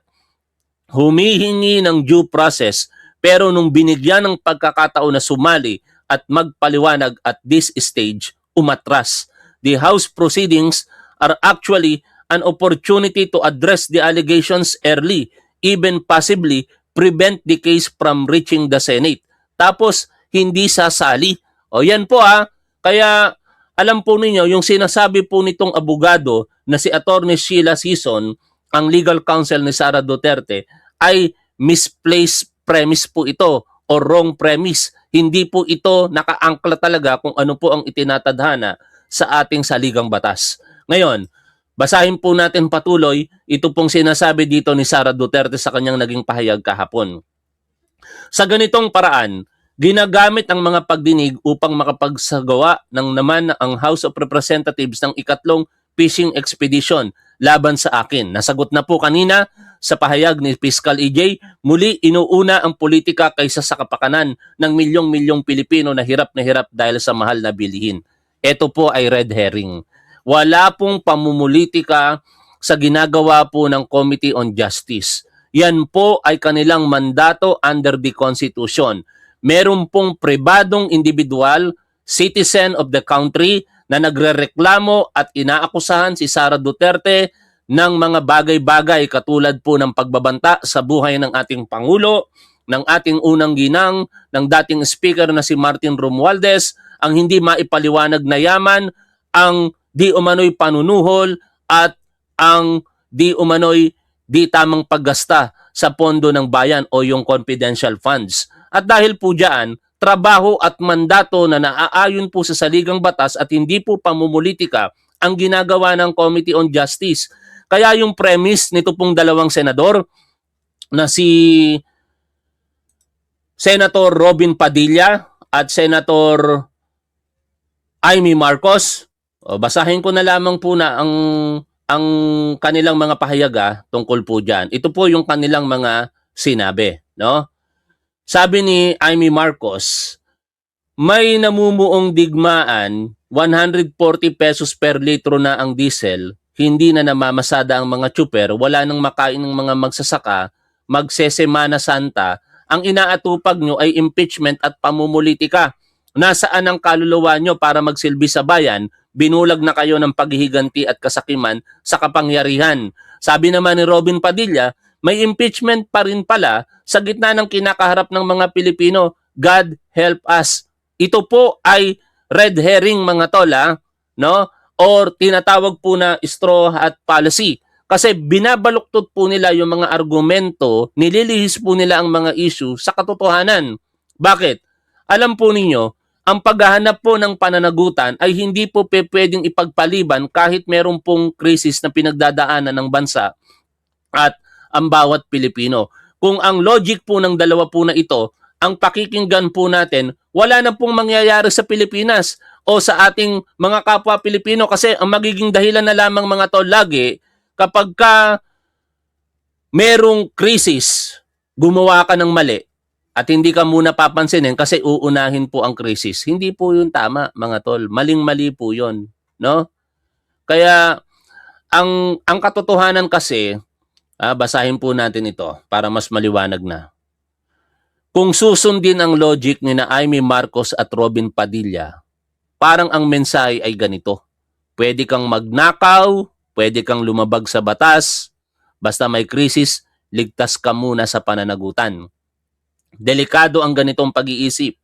A: humihingi ng due process pero nung binigyan ng pagkakataon na sumali at magpaliwanag at this stage, umatras. The House proceedings are actually an opportunity to address the allegations early, even possibly prevent the case from reaching the Senate. Tapos, hindi sasali. O yan po kaya alam po ninyo, yung sinasabi po nitong abogado na si Attorney Sheila Sison, ang legal counsel ni Sara Duterte, ay misplaced premise po ito o wrong premise. Hindi po ito nakaangkla talaga kung ano po ang itinatadhana sa ating saligang batas. Ngayon, basahin po natin patuloy ito pong sinasabi dito ni Sara Duterte sa kanyang naging pahayag kahapon. Sa ganitong paraan, ginagamit ang mga pagdinig upang makapagsagawa ng naman ang House of Representatives ng ikatlong fishing expedition laban sa akin. Nasagot na po kanina sa pahayag ni Fiscal EJ, muli inuuna ang politika kaysa sa kapakanan ng milyong-milyong Pilipino na hirap dahil sa mahal na bilihin. Ito po ay red herring. Wala pong pamumulitika sa ginagawa po ng Committee on Justice. Yan po ay kanilang mandato under the Constitution. Meron pong pribadong individual, citizen of the country, na nagrereklamo at inaakusahan si Sara Duterte ng mga bagay-bagay katulad po ng pagbabanta sa buhay ng ating Pangulo, ng ating unang ginang, ng dating speaker na si Martin Romualdez, ang hindi maipaliwanag na yaman, ang di umano'y panunuhol at ang di umano'y di tamang paggasta sa pondo ng bayan o yung confidential funds. At dahil po diyan, trabaho at mandato na naaayon po sa saligang batas at hindi po pamumulitika ang ginagawa ng Committee on Justice. Kaya yung premise nito pong dalawang senador na si Senator Robin Padilla at Senator Amy Marcos, basahin ko na lamang po na ang kanilang mga pahayaga tungkol po diyan. Ito po yung kanilang mga sinabi, no? Sabi ni Amy Marcos, may namumuong digmaan, 140 pesos per litro na ang diesel, hindi na namamasada ang mga tsuper, wala nang makain ng mga magsasaka, magsesemana santa, ang inaatupag nyo ay impeachment at pamumulitika. Nasaan ang kaluluwa nyo para magsilbi sa bayan? Binulag na kayo ng paghihiganti at kasakiman sa kapangyarihan. Sabi naman ni Robin Padilla, may impeachment pa rin pala sa gitna ng kinakaharap ng mga Pilipino. God help us. Ito po ay red herring mga tol, no? Or tinatawag po na straw hat policy. Kasi binabaluktot po nila yung mga argumento, nililihis po nila ang mga issue sa katotohanan. Bakit? Alam po ninyo, ang paghahanap po ng pananagutan ay hindi po pwedeng ipagpaliban kahit meron pong krisis na pinagdadaanan ng bansa at ang bawat Pilipino. Kung ang logic po ng dalawa po na ito, ang pakikinggan po natin, wala na pong mangyayari sa Pilipinas o sa ating mga kapwa Pilipino kasi ang magiging dahilan na lamang mga tol lagi kapag ka merong krisis, gumawa ka ng mali at hindi ka muna papansinin kasi uunahin po ang krisis. Hindi po yun tama mga tol. Maling-mali po yun. No? Kaya ang katotohanan kasi, basahin po natin ito para mas maliwanag na. Kung susundin ang logic ni na Amy Marcos at Robin Padilla, parang ang mensahe ay ganito. Pwede kang magnakaw, pwede kang lumabag sa batas, basta may krisis, ligtas ka muna sa pananagutan. Delikado ang ganitong pag-iisip.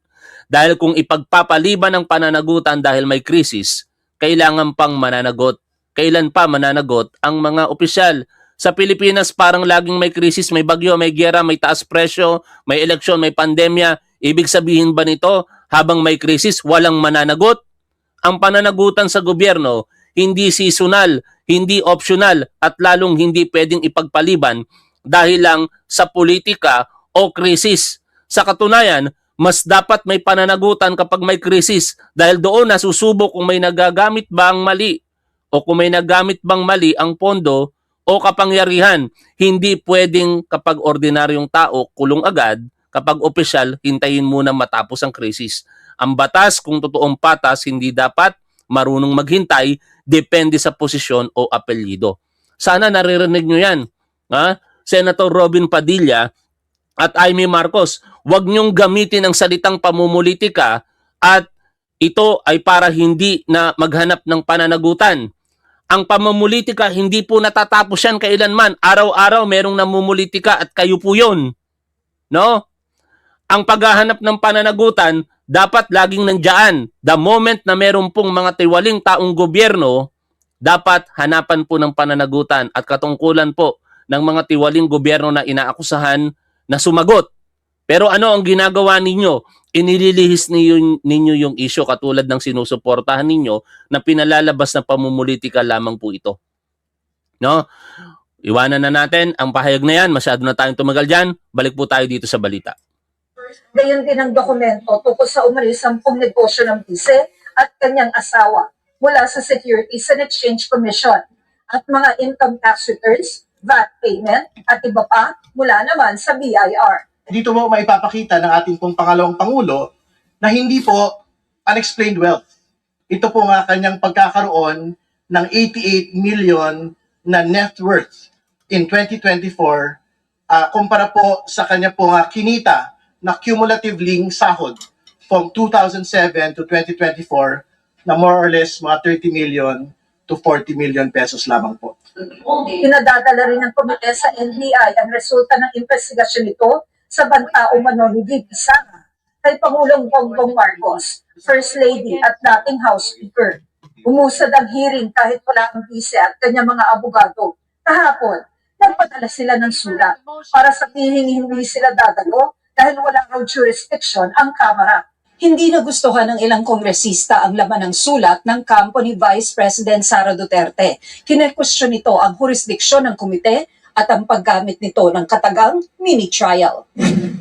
A: Dahil kung ipagpapaliban ang pananagutan dahil may krisis, kailangan pang mananagot kailan pa mananagot ang mga opisyal. Sa Pilipinas, parang laging may krisis, may bagyo, may giyera, may taas presyo, may eleksyon, may pandemya. Ibig sabihin ba nito, habang may krisis, walang mananagot? Ang pananagutan sa gobyerno, hindi seasonal, hindi optional, at lalong hindi pwedeng ipagpaliban dahil lang sa politika o krisis. Sa katunayan, mas dapat may pananagutan kapag may krisis dahil doon nasusubok kung may nagagamit ba ang mali o kung may nagamit bang mali ang pondo o kapangyarihan. Hindi pwedeng kapag ordinaryong tao, kulong agad. Kapag opisyal, hintayin muna matapos ang krisis. Ang batas, kung totoong patas, hindi dapat marunong maghintay, depende sa posisyon o apelyido. Sana naririnig nyo yan. Ha? Senator Robin Padilla at Amy Marcos, huwag nyong gamitin ang salitang pamumulitika at ito ay para hindi na maghanap ng pananagutan. Ang pamumulitika, hindi po natatapos yan kailanman. Araw-araw merong namumulitika at kayo po yun. No? Ang paghahanap ng pananagutan, dapat laging nandiyan. The moment na meron pong mga tiwaling taong gobyerno, dapat hanapan po ng pananagutan at katungkulan po ng mga tiwaling gobyerno na inaakusahan na sumagot. Pero ano ang ginagawa ninyo? Inililihis ninyo yung isyo katulad ng sinusuportahan ninyo na pinalalabas na pamumulitika lamang po ito. No? Iwanan na natin ang pahayag na yan. Masyado na tayong tumagal dyan. Balik po tayo dito sa balita.
E: Gayon din ang dokumento tungkol sa umano'y 10 negosyo ng bise at kanyang asawa mula sa Securities and Exchange Commission at mga income tax returns, VAT payment at iba pa mula naman sa BIR.
G: Dito mo maipapakita ng ating pong pangalawang Pangulo na hindi po unexplained wealth. Ito po nga kanyang pagkakaroon ng 88 million na net worth in 2024 kumpara po sa kanya po nga kinita na cumulatively sahod from 2007 to 2024 na more or less mga 30 million to 40 million pesos lamang po.
E: Pinadadala rin ng komite sa NBI ang resulta ng investigasyon nito sa banta umano ni VP Sara kay Pangulong Bongbong Marcos, First Lady at dating House Speaker. Umusad ang hearing kahit wala ang bise at kanyang mga abogado. Kahapon, nagpadala sila ng sulat para sabihin hindi sila dadalo dahil wala raw jurisdiction ang Kamara.
J: Hindi nagustuhan ng ilang kongresista ang laman ng sulat ng kampo ni Vice President Sara Duterte. Kinekwestiyon nito ang jurisdiksyon ng komite at ang paggamit nito ng katagang mini-trial.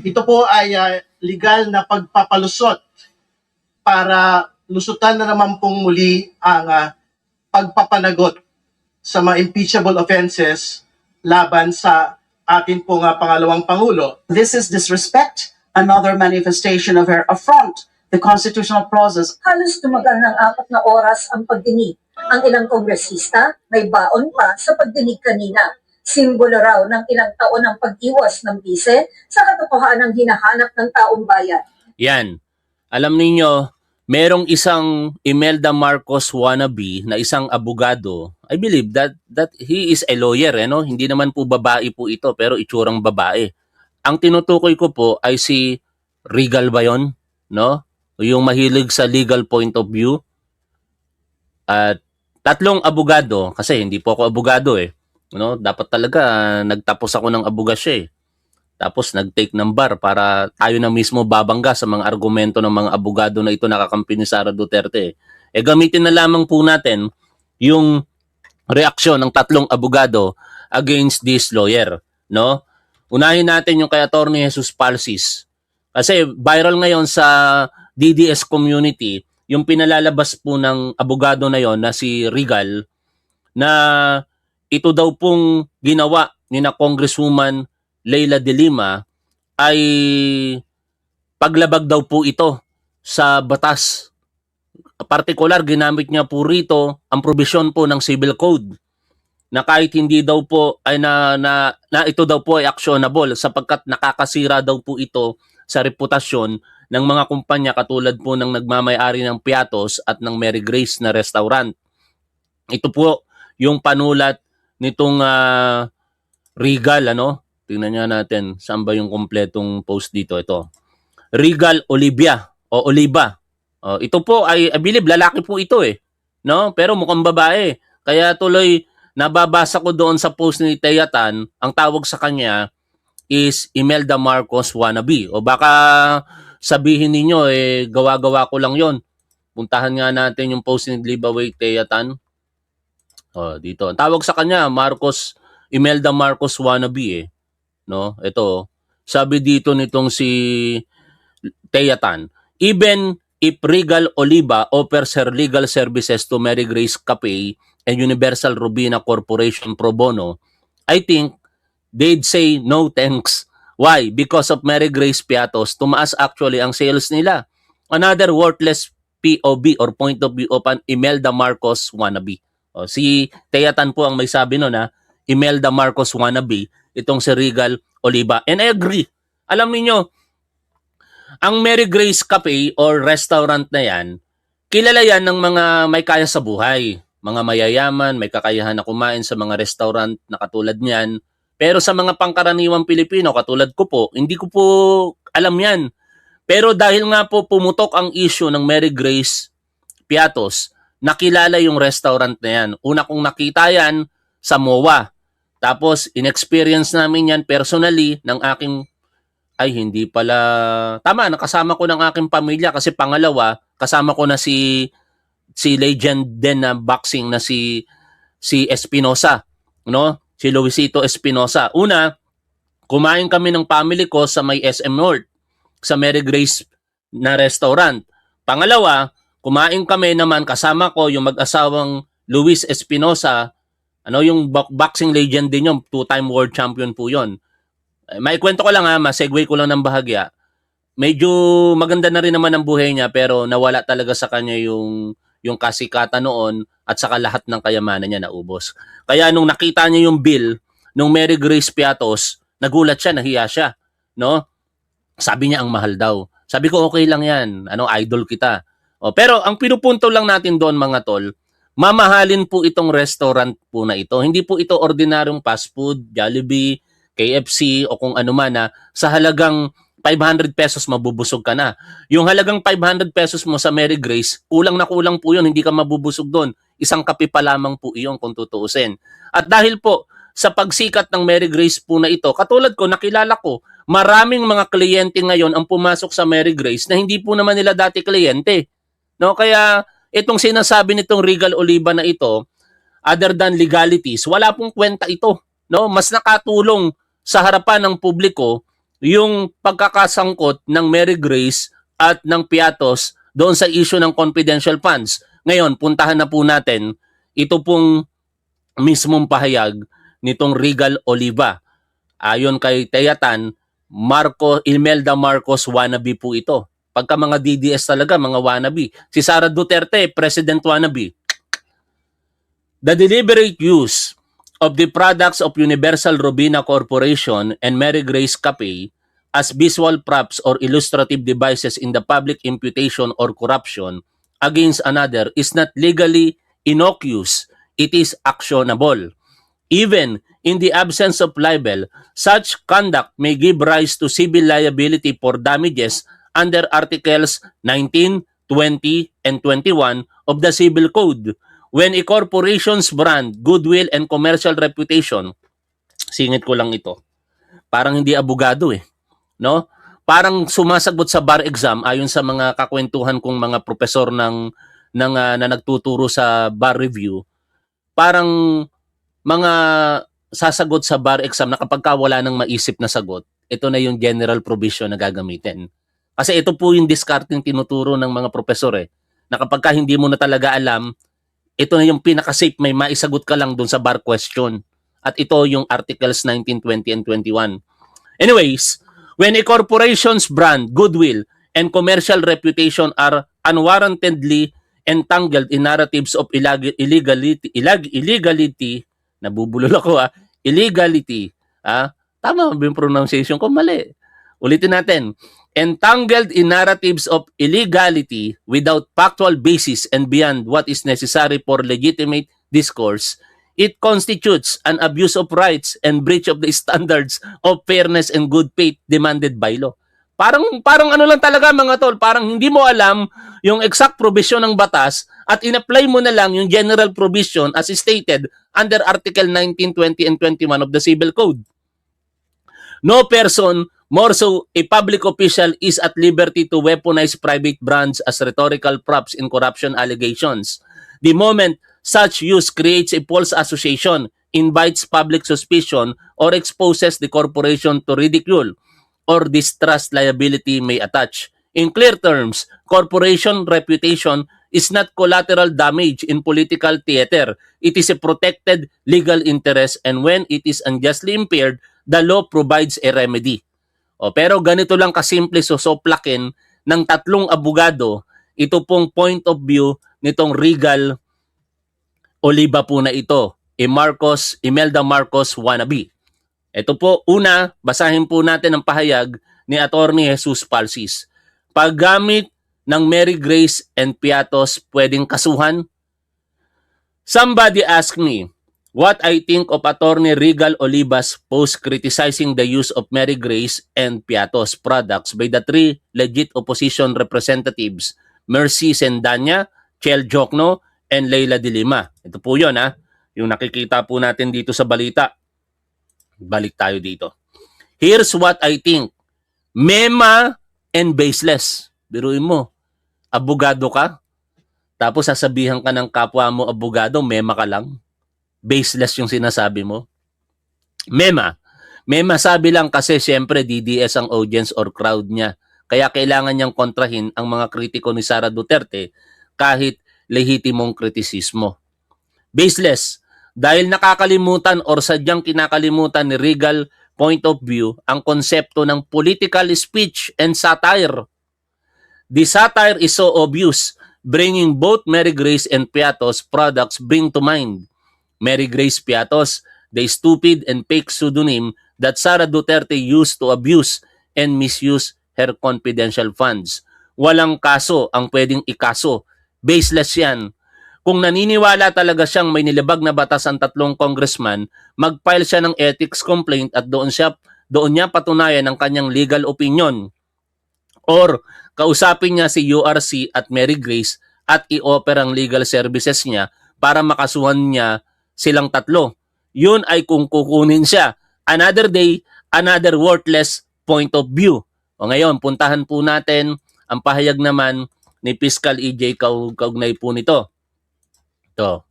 G: Ito po ay legal na pagpapalusot para lusutan na naman pong muli ang pagpapanagot sa mga impeachable offenses laban sa atin pong pangalawang Pangulo.
K: This is disrespect, another manifestation of her affront the constitutional process.
E: Halos tumagal ng 4 na oras ang pagdinig. Ang ilang kongresista may baon pa sa pagdinig kanina. Simbolo raw ng ilang taon ng pag-iwas ng bise sa katotohanan ng hinahanap ng taong bayan.
A: Yan. Alam niyo, merong isang Imelda Marcos wannabe na isang abogado. I believe that he is a lawyer, no? Hindi naman po babae po ito, pero itsurang babae. Ang tinutukoy ko po ay si Regal ba yun? No? Yung mahilig sa legal point of view. At 3 abogado, kasi hindi po ako abogado no? Dapat talaga nagtapos ako ng abogasya Tapos nag-take ng bar para tayo na mismo babangga sa mga argumento ng mga abogado na ito nakakampi ni Sara Duterte. Gamitin na lamang po natin yung reaksyon ng 3 abogado against this lawyer, no? Unahin natin yung kay Attorney Jesus Palsis. Kasi viral ngayon sa DDS community yung pinalalabas po ng abogado na yon na si Regal na ito daw pong ginawa ni na Congresswoman Leila de Lima ay paglabag daw po ito sa batas. Partikular, ginamit niya po rito ang probisyon po ng Civil Code na kahit hindi daw po ay na ito daw po ay actionable sapagkat nakakasira daw po ito sa reputasyon ng mga kumpanya katulad po ng nagmamay-ari ng Piatos at ng Mary Grace na restaurant. Ito po yung panulat nitong Regal, Tingnan niya natin saan ba yung kompletong post dito. Ito. Regal Oliva. Ito po ay I believe lalaki po ito no? Pero mukhang babae Kaya tuloy, nababasa ko doon sa post ni Teyatan, ang tawag sa kanya is Imelda Marcos wannabe. O baka sabihin ninyo, gawa-gawa ko lang yon. Puntahan nga natin yung post ni Libaway Teyatan. O, dito. Ang tawag sa kanya, Imelda Marcos wannabe No? Ito, sabi dito nitong si Teyatan, even if Regal Oliva offers her legal services to Mary Grace Capay and Universal Robina Corporation pro bono, I think they'd say no thanks. Why? Because of Mary Grace Piatos, tumaas actually ang sales nila. Another worthless POV or point of view of an Imelda Marcos wannabe. O, si Teyatan po ang may sabi no na Imelda Marcos wannabe, itong si Regal Oliva. And I agree. Alam niyo, ang Mary Grace Cafe or restaurant na yan, kilala yan ng mga may kaya sa buhay. Mga mayayaman, may kakayahan na kumain sa mga restaurant na katulad niyan. Pero sa mga pangkaraniwang Pilipino, katulad ko po, hindi ko po alam yan. Pero dahil nga po pumutok ang issue ng Mary Grace Piatos, nakilala yung restaurant na yan. Una kong nakita yan sa MOA. Tapos, in-experience namin yan personally ng aking hindi pala, tama, nakasama ko ng aking pamilya kasi pangalawa, kasama ko na si legend din na boxing na si Espinosa, no? Si Luisito Espinosa. Una, kumain kami ng family ko sa may SM North, sa Mary Grace na restaurant. Pangalawa, kumain kami naman, kasama ko yung mag-asawang Luis Espinosa, yung boxing legend din yun, 2-time world champion po yun. May kwento ko lang ma-segue ko lang ng bahagya. Medyo maganda na rin naman ang buhay niya pero nawala talaga sa kanya yung kasikatan noon at saka lahat ng kayamanan niya naubos. Kaya nung nakita niya yung bill nung Mary Grace Piatos, nagulat siya, nahiya siya, no? Sabi niya ang mahal daw. Sabi ko okay lang 'yan. Idol kita. Pero ang pinupunto lang natin doon mga tol, mamahalin po itong restaurant po na ito. Hindi po ito ordinaryong fast food, Jollibee, KFC o kung ano man na sa halagang 500 pesos mabubusog ka na. Yung halagang 500 pesos mo sa Mary Grace, kulang na kulang po yun, hindi ka mabubusog doon. Isang kape pa lamang po iyon kung tutuusin. At dahil po sa pagsikat ng Mary Grace po na ito, katulad ko, nakilala ko, maraming mga kliyente ngayon ang pumasok sa Mary Grace na hindi po naman nila dati kliyente. No? Kaya itong sinasabi nitong Regal Oliva na ito, other than legalities, wala pong kwenta ito. No? Mas nakatulong sa harapan ng publiko yung pagkakasangkot ng Mary Grace at ng Piatos doon sa issue ng confidential funds. Ngayon, puntahan na po natin ito pong mismong pahayag nitong Regal Oliva. Ayon kay Teyatan, Imelda Marcos wannabe po ito. Pagka mga DDS talaga, mga wannabe. Si Sara Duterte, President wannabe. The deliberate use of the products of Universal Robina Corporation and Mary Grace Capay as visual props or illustrative devices in the public imputation or corruption against another is not legally innocuous. It is actionable. Even in the absence of libel, such conduct may give rise to civil liability for damages under Articles 19, 20, and 21 of the Civil Code. When a corporation's brand, goodwill, and commercial reputation, singit ko lang ito, parang hindi abogado no? Parang sumasagot sa bar exam ayon sa mga kakwentuhan kong mga profesor na nagtuturo sa bar review. Parang mga sasagot sa bar exam na kapag wala nang maisip na sagot, ito na yung general provision na gagamitin. Kasi ito po yung discarding tinuturo ng mga profesor na kapag hindi mo na talaga alam, ito na yung pinaka-safe, may maisagot ka lang dun sa bar question. At ito yung Articles 19, 20, and 21. Anyways, when a corporation's brand, goodwill, and commercial reputation are unwarrantedly entangled in narratives of illegality, nabubulol ako illegality, tama ba yung pronunciation ko? Mali. Ulitin natin. Entangled in narratives of illegality without factual basis and beyond what is necessary for legitimate discourse, it constitutes an abuse of rights and breach of the standards of fairness and good faith demanded by law. Parang ano lang talaga mga tol, parang hindi mo alam yung exact provision ng batas at in-apply mo na lang yung general provision as stated under Article 19, 20, and 21 of the Civil Code. No person, more so a public official, is at liberty to weaponize private brands as rhetorical props in corruption allegations. The moment such use creates a false association, invites public suspicion, or exposes the corporation to ridicule or distrust, liability may attach. In clear terms, corporation reputation is not collateral damage in political theater. It is a protected legal interest, and when it is unjustly impaired, the law provides a remedy. Pero ganito lang kasimple sosoplakin ng tatlong abogado ito pong point of view nitong Regal Oliva po na ito, Imelda Marcos wannabe. Ito po, una, basahin po natin ang pahayag ni Attorney Jesus Palsis. Paggamit ng Mary Grace and Piatos pwedeng kasuhan? Somebody asked me what I think of Attorney Regal Oliva's post criticizing the use of Mary Grace and Piatos products by the three legit opposition representatives, Mercy Sendanya, Chel Jokno, and Leila de Lima. Ito po yun, yung nakikita po natin dito sa balita. Balik tayo dito. Here's what I think. Mema and baseless. Biruin mo, abogado ka, tapos sasabihan ka ng kapwa mo abogado, mema ka lang. Baseless yung sinasabi mo. Mema. Mema sabi lang kasi siyempre DDS ang audience or crowd niya. Kaya kailangan niyang kontrahin ang mga kritiko ni Sara Duterte kahit lehitimong kritisismo. Baseless. Dahil nakakalimutan or sadyang kinakalimutan ni Regal point of view ang konsepto ng political speech and satire. The satire is so obvious, bringing both Mary Grace and Piatos products bring to mind. Mary Grace Piatos, the stupid and fake pseudonym that Sara Duterte used to abuse and misuse her confidential funds. Walang kaso ang pwedeng ikaso. Baseless yan. Kung naniniwala talaga siyang may nilabag na batas ang tatlong congressman, mag-file siya ng ethics complaint at doon niya patunayan ang kanyang legal opinion. Or kausapin niya si URC at Mary Grace at i-offer ang legal services niya para makasuhan niya silang tatlo. Yun ay kung kukunin siya. Another day, another worthless point of view. O ngayon, puntahan po natin ang pahayag naman ni Fiscal EJ kaugnay po nito. Ito,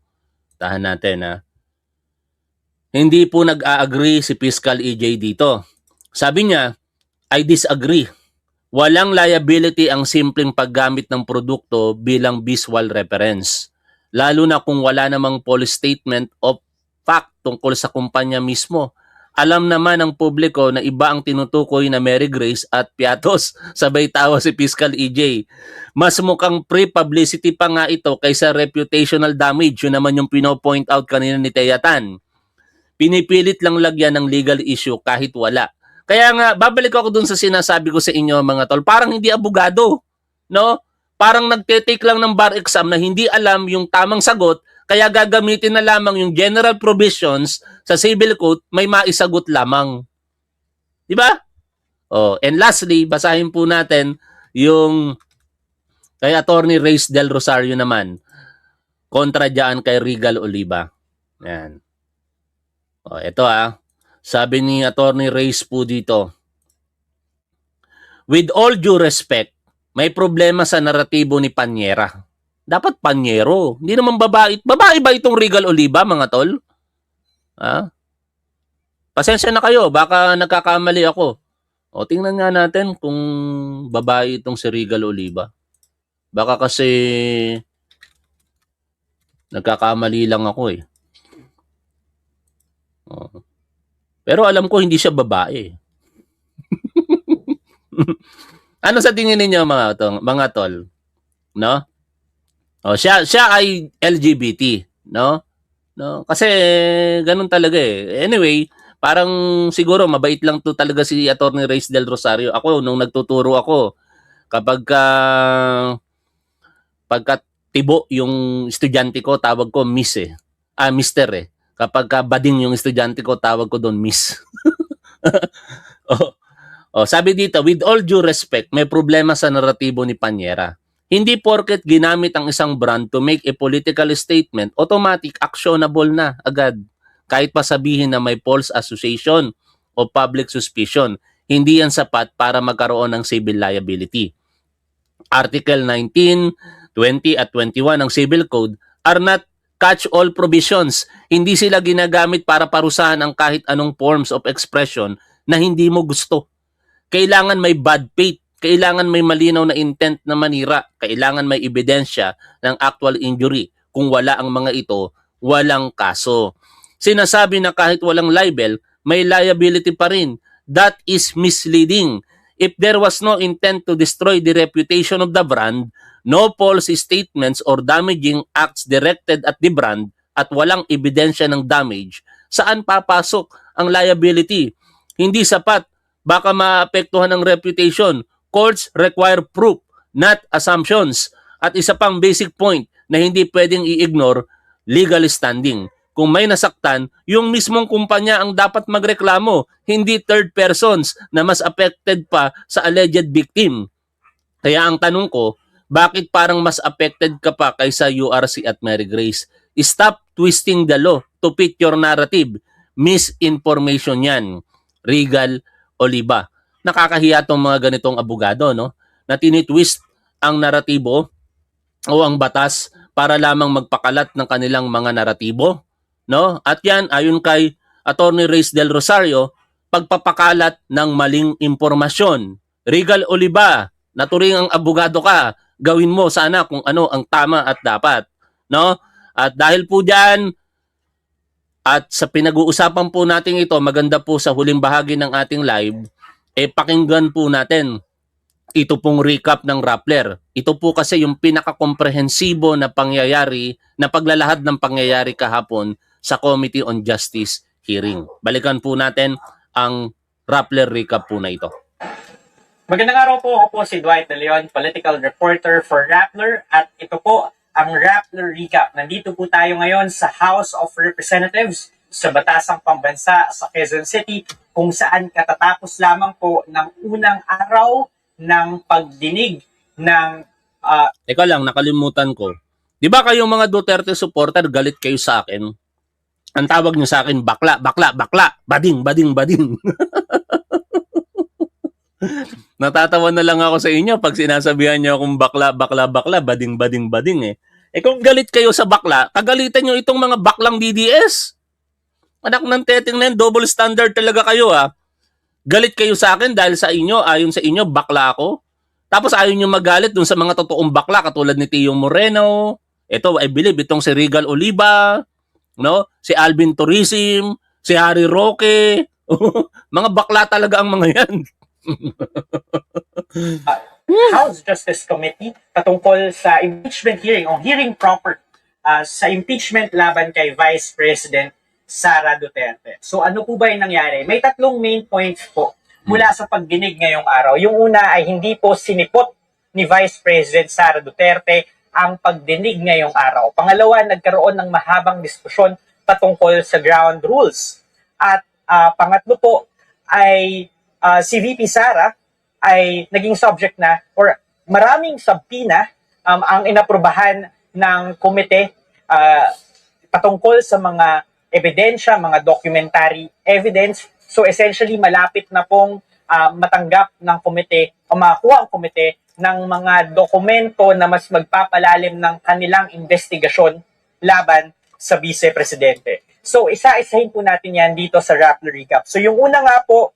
A: tahan natin Hindi po nag-a-agree si Fiscal EJ dito. Sabi niya, I disagree. Walang liability ang simpleng paggamit ng produkto bilang visual reference. Lalo na kung wala namang policy statement of fact tungkol sa kumpanya mismo. Alam naman ng publiko na iba ang tinutukoy na Mary Grace at Piatos. Sabay tawa si Fiscal EJ. Mas mukhang pre-publicity pa nga ito kaysa reputational damage. Yun naman yung pino-point out kanina ni Teyatan. Pinipilit lang lagyan ng legal issue kahit wala. Kaya nga, babalik ako dun sa sinasabi ko sa inyo mga tol. Parang hindi abogado. No? Parang nagte-take lang ng bar exam na hindi alam yung tamang sagot. Kaya gagamitin na lamang yung general provisions sa civil code, may maisagot lamang. Di ba? And lastly, basahin po natin yung kay Attorney Reyes Del Rosario naman. Kontra dyan kay Regal Oliva. Yan. Ito Sabi ni Attorney Reyes po dito. With all due respect, may problema sa naratibo ni Panyera. Dapat panyero. Hindi naman babae. Babae ba itong Regal Oliva, mga tol? Pasensya na kayo. Baka nagkakamali ako. Tingnan nga natin kung babae itong si Regal Oliva. Baka kasi nagkakamali lang ako Pero alam ko hindi siya babae. Ano sa tingin ninyo mga tol? No? Siya ay LGBT, no? Kasi ganun talaga Anyway, parang siguro mabait lang to talaga si Attorney Reyes Del Rosario. Ako nung nagtuturo ako, pagka tibo yung estudyante ko, tawag ko miss mister Kapag bading yung estudyante ko, tawag ko doon miss. Sabi dito, with all due respect, may problema sa naratibo ni Panyera. Hindi porket ginamit ang isang brand to make a political statement, automatic actionable na agad. Kahit pa sabihin na may false association o public suspicion, hindi yan sapat para magkaroon ng civil liability. Article 19, 20 at 21 ng Civil Code are not catch-all provisions. Hindi sila ginagamit para parusahan ang kahit anong forms of expression na hindi mo gusto. Kailangan may bad faith, kailangan may malinaw na intent na manira, kailangan may ebidensya ng actual injury. Kung wala ang mga ito, walang kaso. Sinasabi na kahit walang libel, may liability pa rin. That is misleading. If there was no intent to destroy the reputation of the brand, no false statements or damaging acts directed at the brand, at walang ebidensya ng damage, saan papasok ang liability? Hindi sapat. Baka maapektuhan ng reputation. Courts require proof, not assumptions. At isa pang basic point na hindi pwedeng i-ignore, legal standing. Kung may nasaktan, yung mismong kumpanya ang dapat magreklamo, hindi third persons na mas affected pa sa alleged victim. Kaya ang tanong ko, bakit parang mas affected ka pa kaysa URC at Mary Grace? Stop twisting the law to fit your narrative. Misinformation yan. Regal Oliva. Nakakahiya tong mga ganitong abogado, no? Na tinitwist ang naratibo o ang batas para lamang magpakalat ng kanilang mga naratibo, no? At yan, ayon kay Attorney Reyes Del Rosario, pagpapakalat ng maling impormasyon. Regal Oliva, naturing ang abogado ka, gawin mo sana kung ano ang tama at dapat, no? At dahil po diyan, at sa pinag-uusapan po natin ito, maganda po sa huling bahagi ng ating live, pakinggan po natin ito pong recap ng Rappler. Ito po kasi yung pinaka-komprehensibo na pangyayari, na paglalahad ng pangyayari kahapon sa Committee on Justice hearing. Balikan po natin ang Rappler recap po na ito.
L: Magandang araw po, ako po si Dwight De Leon, political reporter for Rappler, at ito po ang Rappler Recap. Nandito po tayo ngayon sa House of Representatives sa Batasang Pambansa sa Quezon City, kung saan katatapos lamang po ng unang araw ng pagdinig ng...
A: Teka lang, nakalimutan ko. Di ba kayong mga Duterte supporter, galit kayo sa akin? Ang tawag niyo sa akin, bakla, bakla, bakla, bading, bading, bading. Natatawa na lang ako sa inyo pag sinasabihan niyo akong bakla, bakla, bakla, bading, bading, bading eh. Kung galit kayo sa bakla, kagalitan niyo itong mga baklang DDS. Anak ng teteng na yan, double standard talaga kayo ha. Galit kayo sa akin dahil sa inyo, ayon sa inyo, bakla ako. Tapos ayaw niyo magalit dun sa mga totoong bakla katulad ni Tio Moreno. Ito, I believe, itong si Regal Oliva, no? Si Alvin Tourism, si Harry Roque. Mga bakla talaga ang mga yan.
L: House Justice Committee patungkol sa impeachment hearing o hearing proper sa impeachment laban kay Vice President Sara Duterte. So ano po ba yung nangyari? May tatlong main points po mula sa pagdinig ngayong araw. Yung una ay hindi po sinipot ni Vice President Sara Duterte ang pagdinig ngayong araw. Pangalawa, nagkaroon ng mahabang diskusyon patungkol sa ground rules. At pangatlo po ay si VP Sara ay naging subject na or maraming subpoena ang inaprubahan ng komite patungkol sa mga ebidensya, mga documentary evidence. So essentially, malapit na pong matanggap ng komite o makuha ang komite ng mga dokumento na mas magpapalalim ng kanilang investigasyon laban sa vice-presidente. So isa-isahin po natin yan dito sa Rappler Recap. So yung una nga po,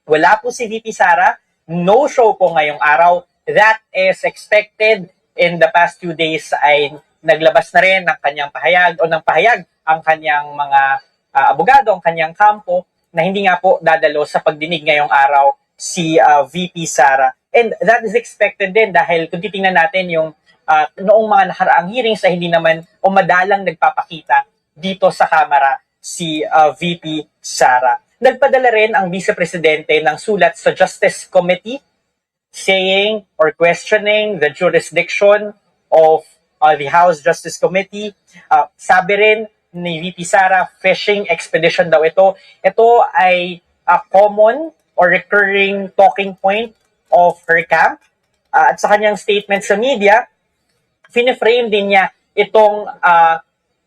L: wala po si VP Sara, no show po ngayong araw. That is expected. In the past 2 days ay naglabas na rin ng kanyang pahayag o ng pahayag ang kanyang mga abogado, ang kanyang kampo, na hindi nga po dadalo sa pagdinig ngayong araw si VP Sara. And that is expected din dahil kung titingnan natin yung noong mga nakaraang hearings ay hindi naman o madalang nagpapakita dito sa Kamara si VP Sara. Nagpadala rin ang Vice Presidente ng sulat sa Justice Committee saying or questioning the jurisdiction of the House Justice Committee. Sabi rin ni VP Sara, fishing expedition daw ito. Ito ay common or recurring talking point of her camp. At sa kanyang statement sa media, fine-frame din niya itong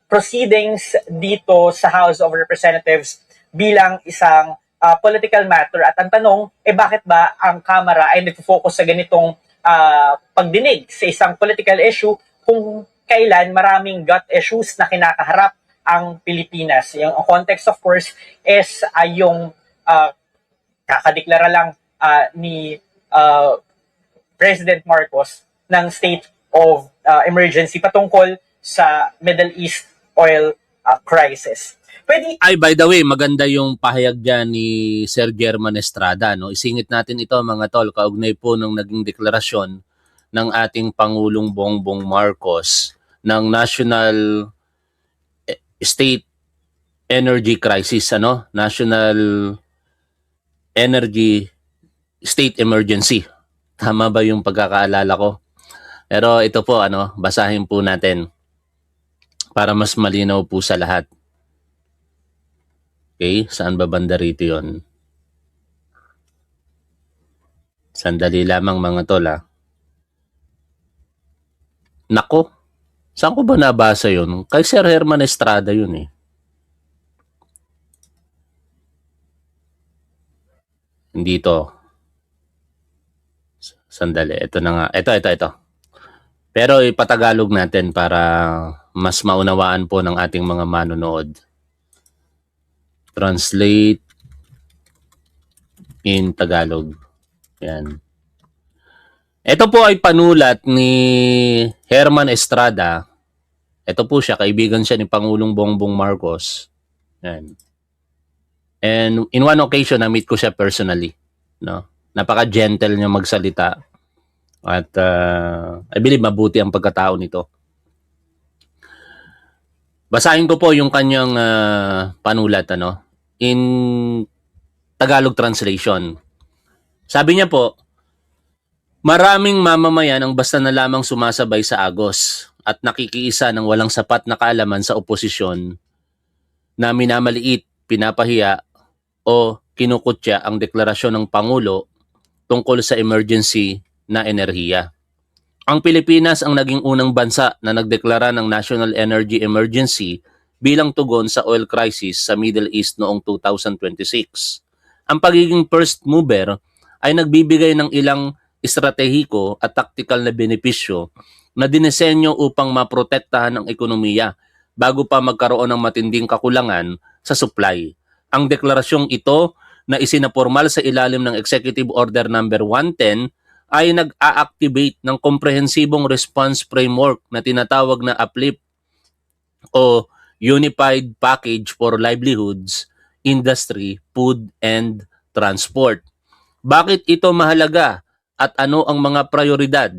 L: proceedings dito sa House of Representatives bilang isang political matter. At ang tanong, bakit ba ang Kamara ay nag-focus sa ganitong pagdinig sa isang political issue kung kailan maraming gut issues na kinakaharap ang Pilipinas? Yung context, of course, is yung kakadeklara lang ni President Marcos ng state of emergency patungkol sa Middle East oil crisis.
A: Ay, by the way, maganda yung pahayag dyan ni Sir German Estrada. No? Isingit natin ito, mga tol, kaugnay po ng naging deklarasyon ng ating Pangulong Bongbong Marcos ng National State Energy Crisis, National Energy State Emergency. Tama ba yung pagkakaalala ko? Pero ito po, basahin po natin para mas malinaw po sa lahat. Okay, saan ba banda rito yun? Sandali lamang, mga tol, Nako, saan ko ba nabasa yun? Kay Sir Herman Estrada yun eh. Hindi to. Sandali, ito na nga. Ito. Pero ipatagalog natin para mas maunawaan po ng ating mga manonood. Translate in Tagalog. Yan. Ito po ay panulat ni Herman Estrada. Ito po siya, kaibigan siya ni Pangulong Bongbong Marcos. Yan. And in one occasion, na-meet ko siya personally. No? Napaka-gentle niya magsalita. At I believe mabuti ang pagkatao nito. Basahin ko po yung kanyang panulat in Tagalog translation. Sabi niya po, maraming mamamayan ang basta na lamang sumasabay sa agos at nakikiisa ng walang sapat na kaalaman sa oposisyon na minamaliit, pinapahiya o kinukutya ang deklarasyon ng Pangulo tungkol sa emergency na enerhiya. Ang Pilipinas ang naging unang bansa na nagdeklara ng National Energy Emergency bilang tugon sa oil crisis sa Middle East noong 2026. Ang pagiging first mover ay nagbibigay ng ilang estratehiko at taktikal na benepisyo na dinesenyo upang maprotektahan ang ekonomiya bago pa magkaroon ng matinding kakulangan sa supply. Ang deklarasyong ito na isinapormal sa ilalim ng Executive Order No. 110 ay nag-a-activate ng komprehensibong response framework na tinatawag na UPLIFT o Unified Package for Livelihoods, Industry, Food, and Transport. Bakit ito mahalaga at ano ang mga prioridad?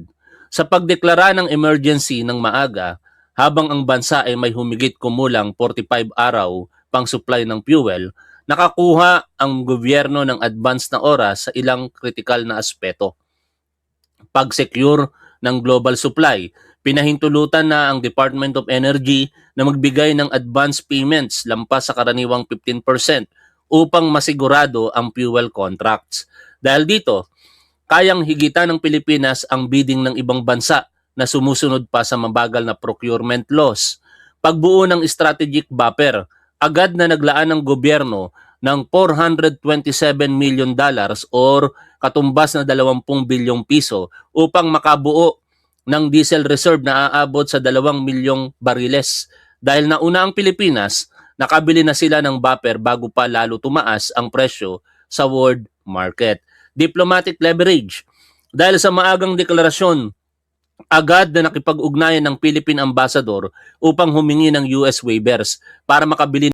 A: Sa pagdeklara ng emergency ng maaga, habang ang bansa ay may humigit kumulang 45 araw pang supply ng fuel, nakakuha ang gobyerno ng advance na oras sa ilang kritikal na aspeto. Pag-secure ng global supply, pinahintulutan na ang Department of Energy na magbigay ng advance payments lampas sa karaniwang 15% upang masigurado ang fuel contracts. Dahil dito, kayang higitan ng Pilipinas ang bidding ng ibang bansa na sumusunod pa sa mabagal na procurement laws. Pagbuo ng strategic buffer, agad na naglaan ng gobyerno ng $427 million or katumbas na 20 bilyong piso upang makabuo ng diesel reserve na aabot sa 2 milyong bariles. Dahil nauna ang Pilipinas, nakabili na sila ng buffer bago pa lalo tumaas ang presyo sa world market. Diplomatic leverage. Dahil sa maagang deklarasyon, agad na nakipag-ugnayan ng Philippine Ambassador upang humingi ng US waivers para makabili